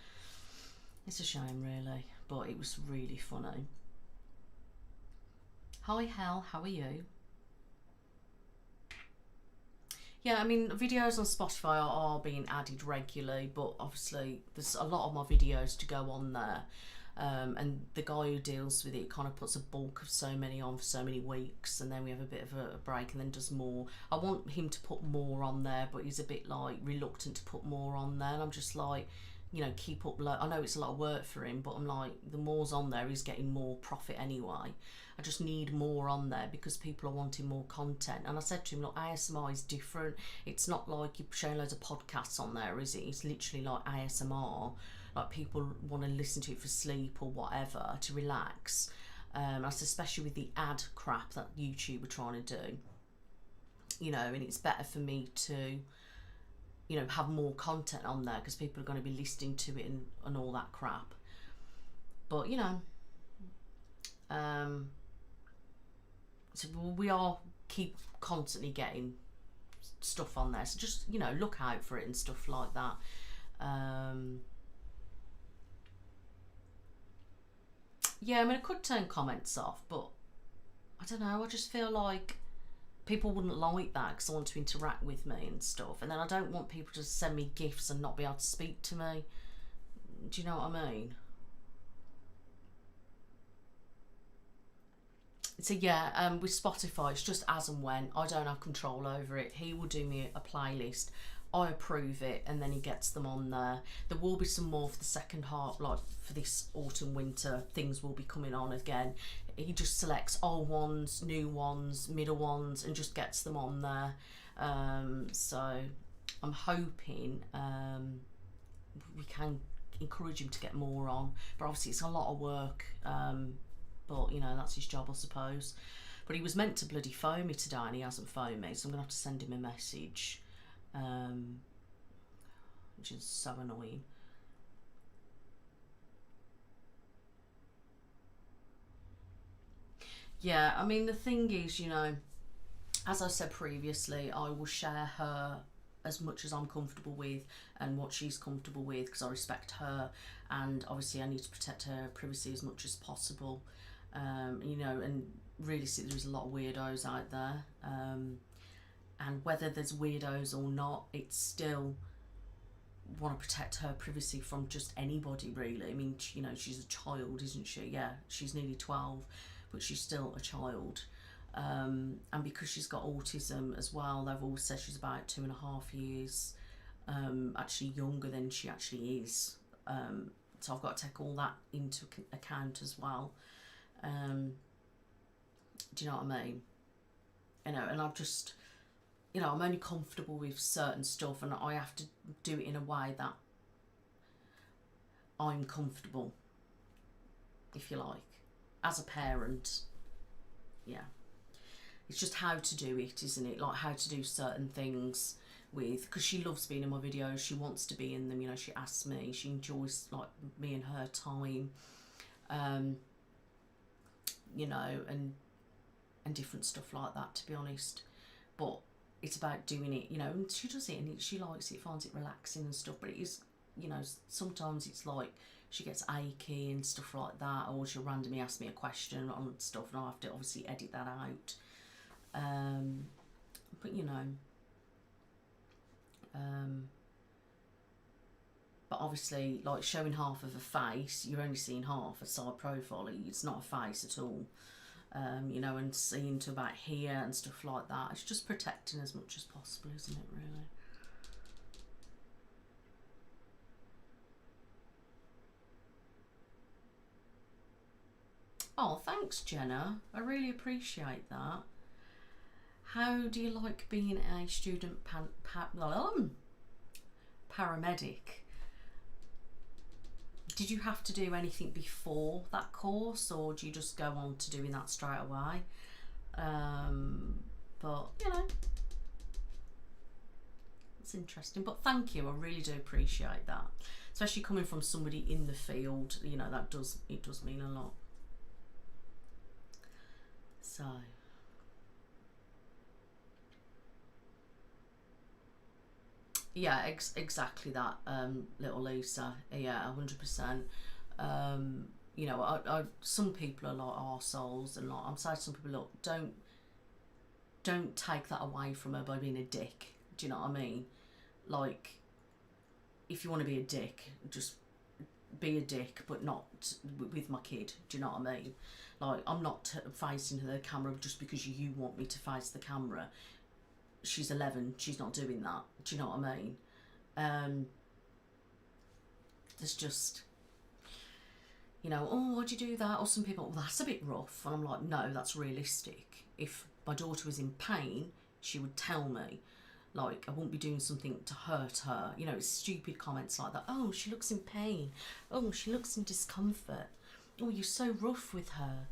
it's a shame really. But it was really funny. Hi Hel, how are you? Yeah, I mean, videos on Spotify are being added regularly, but obviously there's a lot of my videos to go on there. And the guy who deals with it kind of puts a bulk of so many on for so many weeks, and then we have a bit of a break and then does more. I want him to put more on there, but he's a bit like reluctant to put more on there, and I'm just like, keep up. I know it's a lot of work for him, but I'm like, the more's on there, he's getting more profit anyway. I just need more on there because people are wanting more content. And I said to him, look, ASMR is different. It's not like you're showing loads of podcasts on there, is it? It's literally like ASMR. Like people want to listen to it for sleep or whatever, to relax. That's especially with the ad crap that YouTube are trying to do. And it's better for me to, have more content on there because people are going to be listening to it and all that crap. But, so we are keep constantly getting stuff on there. So just, look out for it and stuff like that. Yeah, I mean, I could turn comments off, but I don't know, I just feel like people wouldn't like that because they want to interact with me and stuff. And then I don't want people to send me gifts and not be able to speak to me. Do you know what I mean? So yeah, with Spotify, it's just as and when. I don't have control over it. He will do me a playlist. I approve it, and then he gets them on there. There will be some more for the second half, like for this autumn winter. Things will be coming on again. He just selects old ones, new ones, middle ones, and just gets them on there. So I'm hoping we can encourage him to get more on. But obviously it's a lot of work. But that's his job, I suppose. But he was meant to bloody phone me today, and he hasn't phoned me, so I'm gonna have to send him a message. Which is so annoying. Yeah, I mean, the thing is, as I said previously, I will share her as much as I'm comfortable with and what she's comfortable with because I respect her, and obviously I need to protect her privacy as much as possible. And really, there's a lot of weirdos out there. And whether there's weirdos or not, it's still want to protect her privacy from just anybody, really. I mean, she's a child, isn't she? Yeah, she's nearly 12, but she's still a child. And because she's got autism as well, they've all said she's about 2.5 years actually younger than she actually is. So I've got to take all that into account as well. Do you know what I mean? And I've just... I'm only comfortable with certain stuff, and I have to do it in a way that I'm comfortable, if you like, as a parent. Yeah, it's just how to do it, isn't it? Like how to do certain things with, because she loves being in my videos, she wants to be in them, she asks me, she enjoys like me and her time, and different stuff like that, to be honest. But it's about doing it, and she does it and she likes it, finds it relaxing and stuff, but it is, sometimes it's like she gets achy and stuff like that, or she'll randomly ask me a question on stuff and I have to obviously edit that out. But but obviously, like showing half of a face, you're only seeing half a side profile, it's not a face at all. And seeing to about here and stuff like that. It's just protecting as much as possible, isn't it, really? Oh, thanks, Jenna. I really appreciate that. How do you like being a student paramedic? Did you have to do anything before that course, or do you just go on to doing that straight away? But it's interesting. But thank you, I really do appreciate that, especially coming from somebody in the field. It does mean a lot. So yeah, exactly that, little Lisa. Yeah, 100%. You know, some people are like arseholes, and like I'm saying to some people, look, don't take that away from her by being a dick. Do you know what I mean? Like, if you want to be a dick, just be a dick, but not with my kid. Do you know what I mean? Like, I'm not facing the camera just because you want me to face the camera. She's 11. She's not doing that. Do you know what I mean? There's just, you know, oh, why'd you do that? Or some people, well, that's a bit rough. And I'm like, no, that's realistic. If my daughter was in pain, she would tell me. Like, I wouldn't be doing something to hurt her. You know, it's stupid comments like that. Oh, she looks in pain. Oh, she looks in discomfort. Oh, you're so rough with her.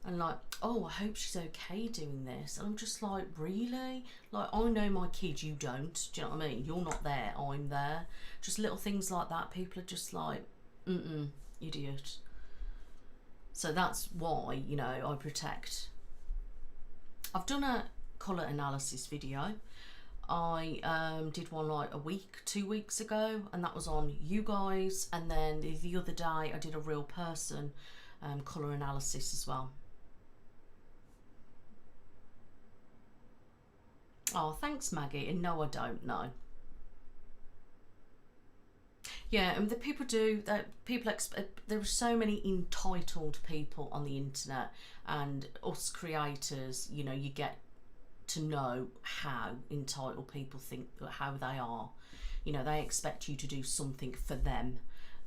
And like, oh, I hope she's okay doing this. And I'm just like, really? Like, I know my kid, you don't. Do you know what I mean? You're not there, I'm there. Just little things like that. People are just like, idiot. So that's why, you know, I protect. I've done a colour analysis video. I did one like 2 weeks ago, and that was on you guys. And then the other day I did a real person colour analysis as well. Oh, thanks, Maggie. And no, I don't know. Yeah, and the people do that. There are so many entitled people on the internet, and us creators, you know, you get to know how entitled people think, how they are. You know, they expect you to do something for them.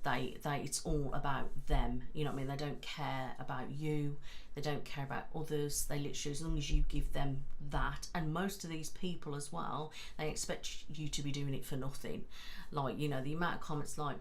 It's all about them. You know what I mean? They don't care about you. They don't care about others. They literally, as long as you give them that, and most of these people as well, they expect you to be doing it for nothing. Like, you know, the amount of comments like,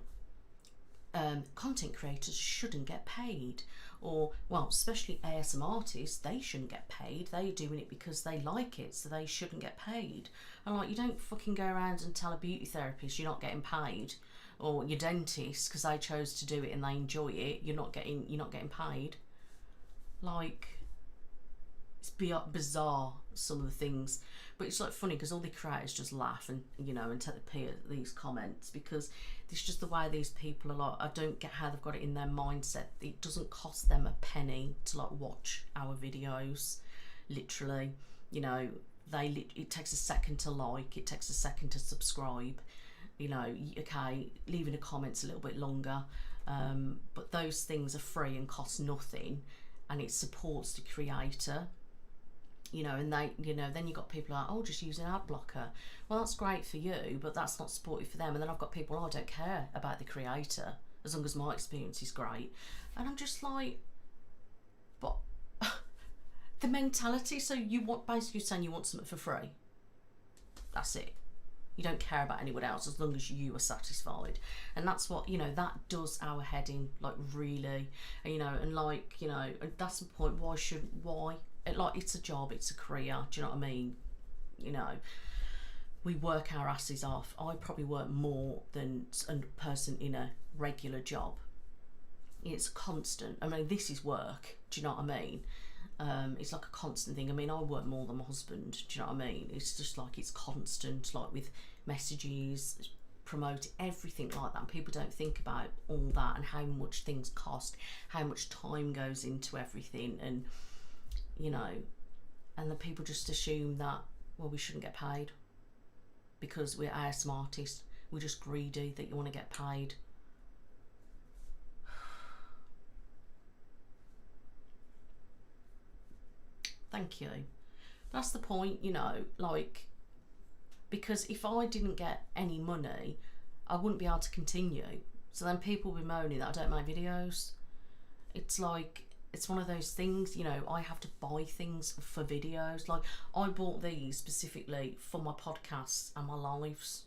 content creators shouldn't get paid, or, well, especially ASM artists, they shouldn't get paid. They're doing it because they like it, so they shouldn't get paid. And like, you don't fucking go around and tell a beauty therapist you're not getting paid, or your dentist, because they chose to do it and they enjoy it, you're not getting paid. Like, it's bizarre, some of the things. But it's like funny because all the creators just laugh and, you know, and take the pee at these comments, because it's just the way these people are. Like, I don't get how they've got it in their mindset. It doesn't cost them a penny to like watch our videos, literally. You know, it takes a second to like, it takes a second to subscribe. You know, okay, leaving a comment's a little bit longer, but those things are free and cost nothing, and it supports the creator. You know, and they, you know, then you've got people like, oh, just use an ad blocker. Well, that's great for you, but that's not supportive for them. And then I've got people, oh, I don't care about the creator as long as my experience is great. And I'm just like, but the mentality. So you want, basically saying you want something for free. That's it. You don't care about anyone else as long as you are satisfied. And that's what, you know, that does our head in, like, really. And, you know, and like, you know, and that's the point. Why? Like, it's a job, it's a career. Do you know what I mean? You know, we work our asses off. I probably work more than a person in a regular job. It's constant. I mean, this is work. Do you know what I mean? It's like a constant thing. I mean, I work more than my husband. Do you know what I mean? It's just like, it's constant, like with messages, promote everything like that. And people don't think about all that and how much things cost, how much time goes into everything, and, you know, and the people just assume that, well, we shouldn't get paid because we're ASM artists. We're just greedy that you want to get paid. Thank you. That's the point, you know, like, because if I didn't get any money, I wouldn't be able to continue. So then people will be moaning that I don't make videos. It's like, it's one of those things, you know, I have to buy things for videos. Like, I bought these specifically for my podcasts and my lives.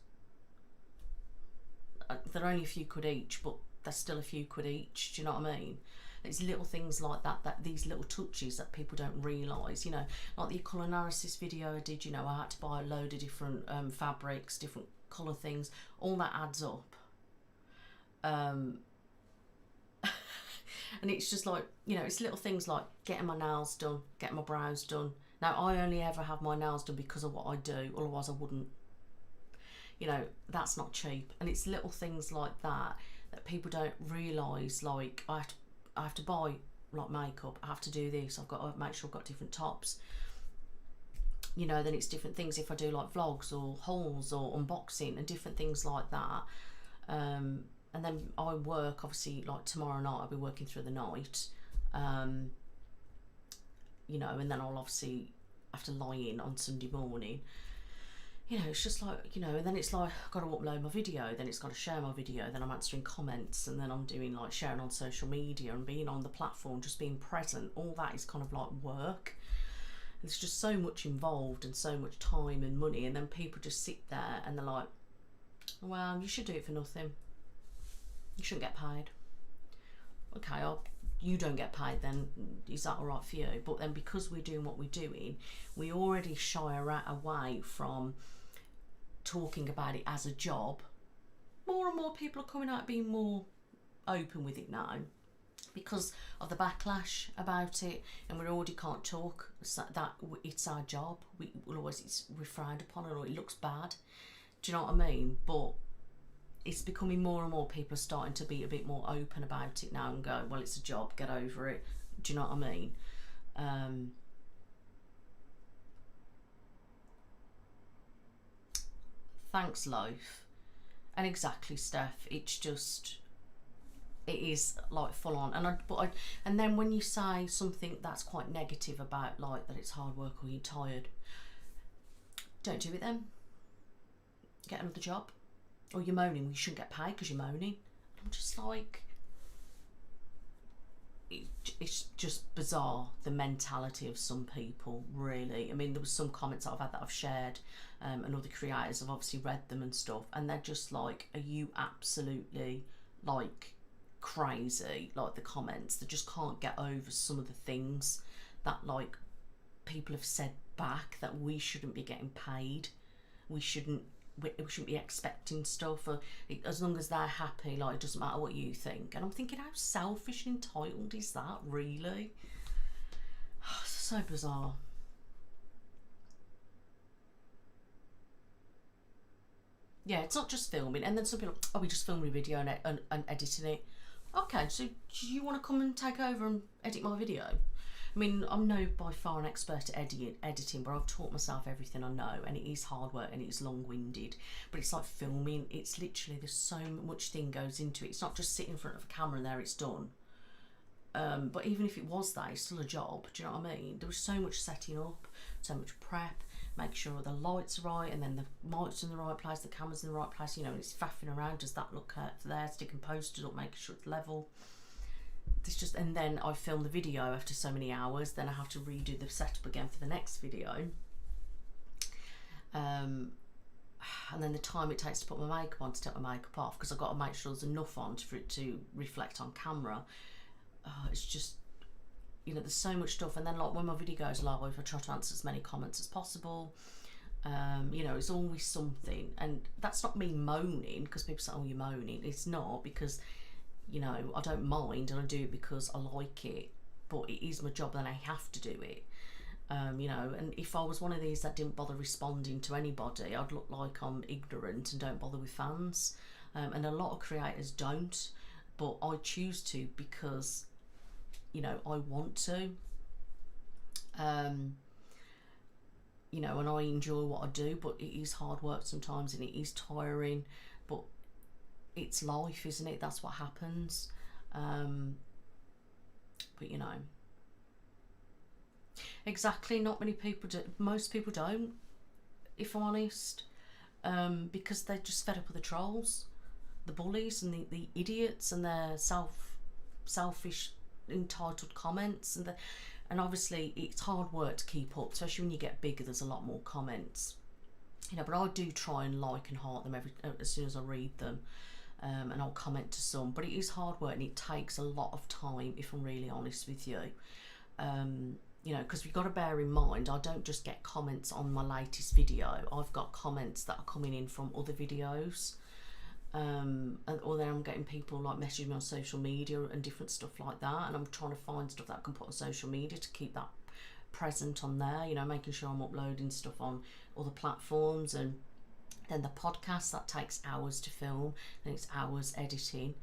They're only a few quid each, but they're still a few quid each. Do you know what I mean? It's little things like that, these little touches that people don't realise, you know, like the colour analysis video I did, you know, I had to buy a load of different fabrics, different colour things, all that adds up. And it's just like, you know, it's little things like getting my nails done, getting my brows done. Now, I only ever have my nails done because of what I do, otherwise I wouldn't. You know, that's not cheap. And it's little things like that that people don't realise, like I have to buy like makeup, I have to do this, I've got to make sure I've got different tops. You know, then it's different things if I do like vlogs or hauls or unboxing and different things like that. And then I work, obviously, like tomorrow night I'll be working through the night. You know, and then I'll obviously have to lie in on Sunday morning. You know, it's just like, you know, and then it's like I've got to upload my video, then it's got to share my video, then I'm answering comments, and then I'm doing like sharing on social media and being on the platform, just being present. All that is kind of like work. There's just so much involved and so much time and money, and then people just sit there and they're like, well, you should do it for nothing. You shouldn't get paid. Okay, you don't get paid, then is that all right for you? But then because we're doing what we're doing, we already shy away from talking about it as a job. More and more people are coming out being more open with it now because of the backlash about it, and we already can't talk that it's our job. We're frowned upon, or it looks bad. Do you know what I mean? But it's becoming more and more people are starting to be a bit more open about it now and go, well, it's a job, get over it. Do you know what I mean? Thanks, life. And exactly, Steph, it's just, it is like full on. And then when you say something that's quite negative about like that it's hard work or you're tired, don't do it then. Get another job. Or you're moaning, well, you shouldn't get paid because you're moaning. I'm just like, it's just bizarre, the mentality of some people, really. I mean, there was some comments that I've had that I've shared, and other creators have obviously read them and stuff, and they're just like, are you absolutely like crazy? Like the comments, they just can't get over some of the things that like people have said back, that we shouldn't be getting paid. We shouldn't be expecting stuff, or as long as they're happy, like it doesn't matter what you think. And I'm thinking, how selfish and entitled is that, really? It's so bizarre. Yeah, it's not just filming. And then some people, oh, we just filmed a video and editing it. Okay, so do you want to come and take over and edit my video? I mean, I'm no by far an expert at editing, but I've taught myself everything I know, and it is hard work and it is long-winded. But it's like filming. It's literally, there's so much thing goes into it. It's not just sitting in front of a camera and there it's done. But even if it was that, it's still a job. Do you know what I mean? There was so much setting up, so much prep, make sure the lights are right, and then the mic's in the right place, the camera's in the right place. You know, and it's faffing around. Does that look there? Sticking posters up, making sure it's level. It's just, and then I film the video after so many hours, then I have to redo the setup again for the next video, and then the time it takes to put my makeup on, to take my makeup off, because I've got to make sure there's enough on for it to reflect on camera. It's just, you know, there's so much stuff. And then like when my video goes live, I try to answer as many comments as possible. You know, it's always something, and that's not me moaning, because people say, oh, you're moaning. It's not, because, you know, I don't mind, and I do it because I like it, but it is my job, then I have to do it. You know, and if I was one of these that didn't bother responding to anybody, I'd look like I'm ignorant and don't bother with fans. And a lot of creators don't, but I choose to because, you know, I want to. You know, and I enjoy what I do, but it is hard work sometimes, and it is tiring, but it's life, isn't it? That's what happens. But you know, exactly, not many people do. Most people don't, if I'm honest, because they're just fed up with the trolls, the bullies, and the idiots, and their selfish, entitled comments, and obviously it's hard work to keep up, especially when you get bigger. There's a lot more comments, you know. But I do try and like and heart them as soon as I read them. And I'll comment to some, but it is hard work and it takes a lot of time, if I'm really honest with you. You know, because we've got to bear in mind, I don't just get comments on my latest video. I've got comments that are coming in from other videos. or then I'm getting people like messaging me on social media and different stuff like that, and I'm trying to find stuff that I can put on social media to keep that present on there, you know, making sure I'm uploading stuff on other platforms. And then the podcast, that takes hours to film, and it's hours editing,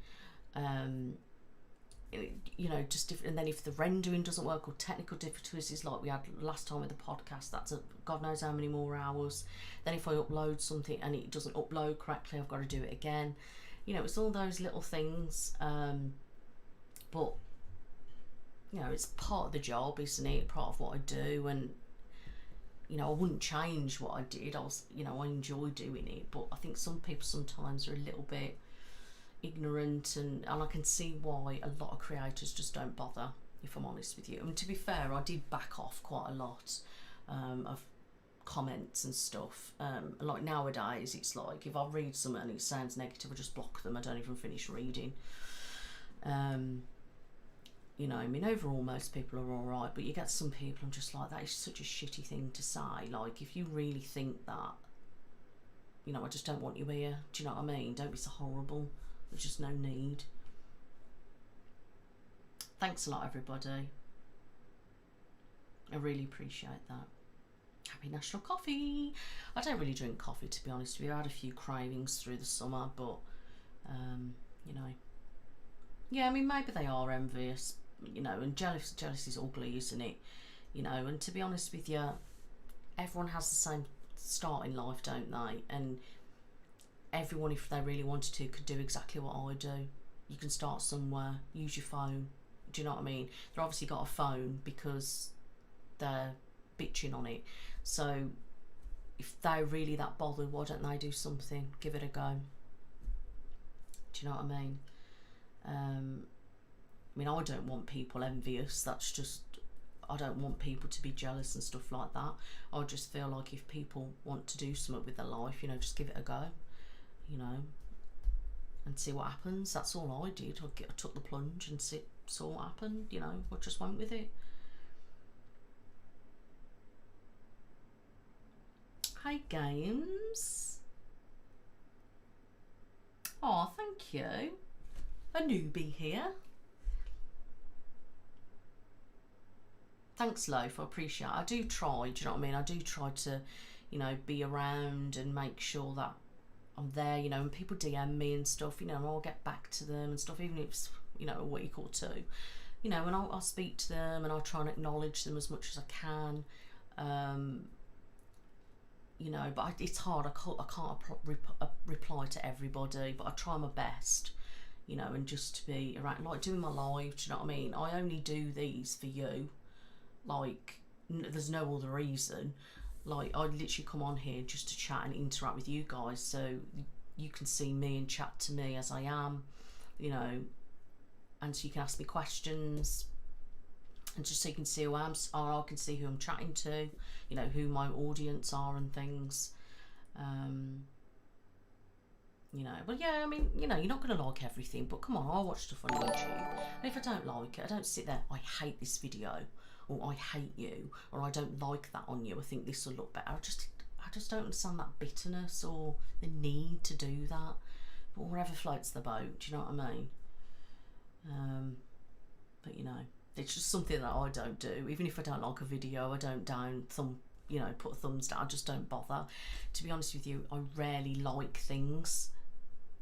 you know, just different. And then if the rendering doesn't work or technical difficulties like we had last time with the podcast, that's God knows how many more hours. Then if I upload something and it doesn't upload correctly, I've got to do it again. You know, it's all those little things, but you know, it's part of the job, isn't it? Part of what I do. And you know, I wouldn't change what I did. You know, I enjoy doing it, but I think some people sometimes are a little bit ignorant, and I can see why a lot of creators just don't bother, if I'm honest with you. And to be fair, I did back off quite a lot of comments and stuff. Like nowadays, it's like if I read something and it sounds negative, I just block them. I don't even finish reading. You know, I mean, overall most people are all right, but you get some people I'm just like, that is such a shitty thing to say. Like, if you really think that, you know, I just don't want you here. Do you know what I mean? Don't be so horrible. There's just no need. Thanks a lot, everybody. I really appreciate that. Happy National Coffee. I don't really drink coffee, to be honest with you. I had a few cravings through the summer, but you know, yeah, I mean, maybe they are envious, you know, and jealous is ugly, isn't it? You know, and to be honest with you, everyone has the same start in life, don't they? And everyone, if they really wanted to, could do exactly what I do. You can start somewhere, use your phone. Do you know what I mean? They've obviously got a phone because they're bitching on it. So if they're really that bothered, why don't they do something? Give it a go. Do you know what I mean? I mean, I don't want people envious. That's just, I don't want people to be jealous and stuff like that. I just feel like if people want to do something with their life, you know, just give it a go, you know, and see what happens. That's all I did. I took the plunge and saw what happened, you know. I just went with it. Hi, Games. Oh, thank you. A newbie here. Thanks, Loaf. I appreciate it. I do try, do you know what I mean? I do try to, you know, be around and make sure that I'm there, you know, and people DM me and stuff, you know, and I'll get back to them and stuff, even if it's, you know, a week or two, you know, and I'll speak to them and I'll try and acknowledge them as much as I can, you know, but it's hard. I can't reply to everybody, but I try my best, you know, and just to be around, like doing my live, do you know what I mean? I only do these for you, like, there's no other reason. Like, I literally come on here just to chat and interact with you guys, so you can see me and chat to me as I am, you know, and so you can ask me questions, and just so you can see who I am, or I can see who I'm chatting to, you know, who my audience are and things, you know. But yeah, I mean, you know, you're not going to like everything, but come on, I watch stuff on YouTube, and if I don't like it, I don't sit there, I hate this video, or I hate you, or I don't like that on you, I think this will look better. I just don't understand that bitterness or the need to do that. But wherever floats the boat, do you know what I mean? But you know, it's just something that I don't do. Even if I don't like a video, I don't put a thumbs down. I just don't bother. To be honest with you, I rarely like things,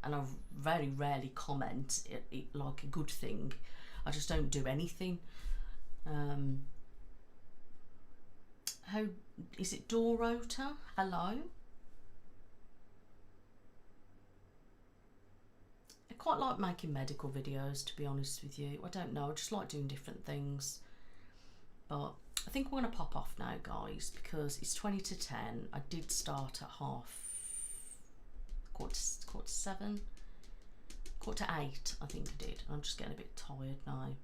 and I very rarely comment it like a good thing. I just don't do anything. How is it, Dorota? Hello. I quite like making medical videos, to be honest with you. I don't know, I just like doing different things. But I think we're going to pop off now, guys, because it's 20 to 10. I did start at quarter to 7, quarter to 8, I think I did. I'm just getting a bit tired now. I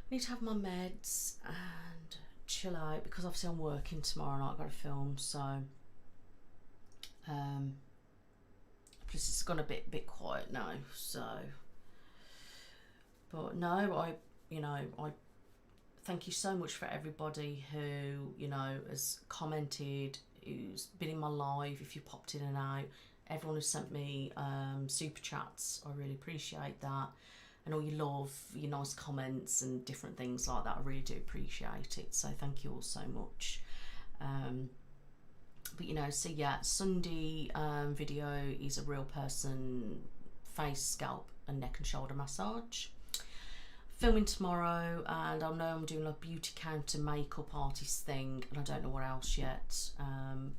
need to have my meds and chill out, because obviously I'm working tomorrow night. I've got to film, so plus it's gone a bit quiet now, so. But no, I thank you so much for everybody who, you know, has commented, who's been in my live, if you popped in and out, everyone who sent me super chats. I really appreciate that. And all your love, your nice comments and different things like that. I really do appreciate it. So thank you all so much. But you know, so yeah, Sunday video is a real person face, scalp and neck and shoulder massage. Filming tomorrow, and I know I'm doing a beauty counter makeup artist thing, and I don't know what else yet.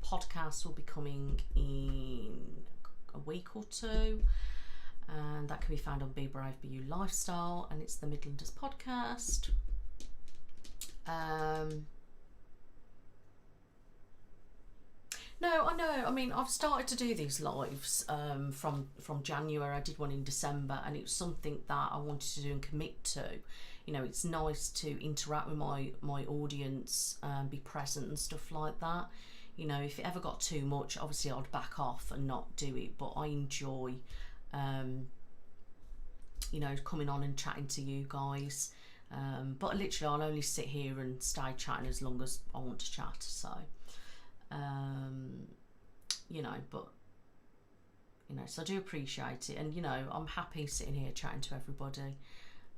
Podcast will be coming in a week or two, and that can be found on Be Brave Be You Lifestyle, and it's the Midlanders podcast. No, I know. I mean, I've started to do these lives from January. I did one in December, and it was something that I wanted to do and commit to. You know, it's nice to interact with my audience, be present and stuff like that. You know, if it ever got too much, obviously I'd back off and not do it. But I enjoy, you know, coming on and chatting to you guys. But literally, I'll only sit here and stay chatting as long as I want to chat. So. You know, but you know, so I do appreciate it, and you know, I'm happy sitting here chatting to everybody.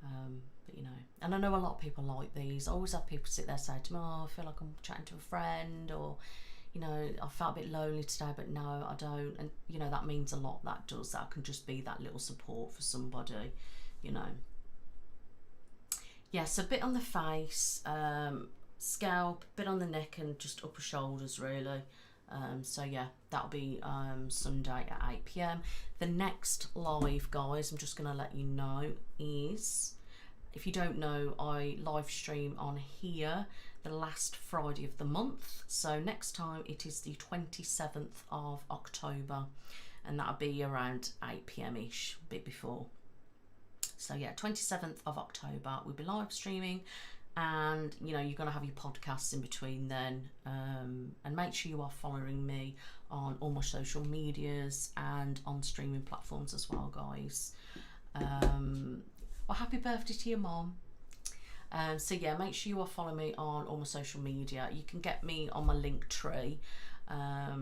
But you know, and I know a lot of people like these. I always have people sit there say to me, oh, I feel like I'm chatting to a friend, or you know, I felt a bit lonely today, but no, I don't. And you know, that means a lot. That does. That can just be that little support for somebody, you know. Yes, a bit on the face, scalp, bit on the neck and just upper shoulders really. So yeah, that'll be Sunday at 8 PM. The next live, guys, I'm just going to let you know, is, if you don't know, I live stream on here the last Friday of the month. So next time it is the 27th of October, and that'll be around 8 PM ish, a bit before. So yeah, 27th of October we'll be live streaming. And you know, you're going to have your podcasts in between then, and make sure you are following me on all my social medias and on streaming platforms as well, guys. Well, happy birthday to your mom. So yeah, make sure you are following me on all my social media. You can get me on my link tree,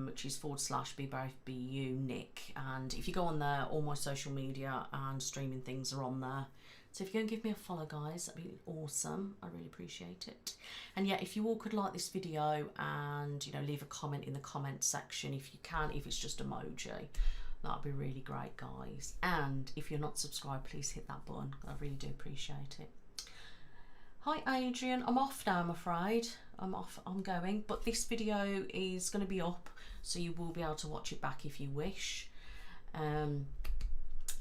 which is /BeBraveBU Nick, and if you go on there, all my social media and streaming things are on there. So if you go and give me a follow, guys, that'd be awesome. I really appreciate it. And yeah, if you all could like this video and, you know, leave a comment in the comment section if you can, if it's just emoji, that'd be really great, guys. And if you're not subscribed, please hit that button. I really do appreciate it. Hi, Adrian. I'm off now, I'm afraid. I'm off, I'm going. But this video is going to be up, so you will be able to watch it back if you wish.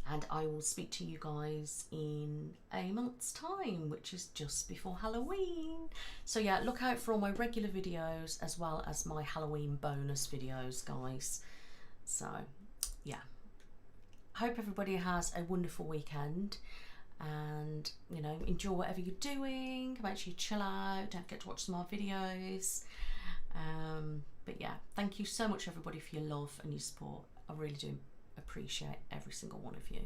And I will speak to you guys in a month's time, which is just before Halloween. So yeah, look out for all my regular videos as well as my Halloween bonus videos, guys. So yeah, I hope everybody has a wonderful weekend, and you know, enjoy whatever you're doing. Make sure you chill out, don't forget to watch some more videos. But yeah, thank you so much, everybody, for your love and your support. I really do appreciate every single one of you.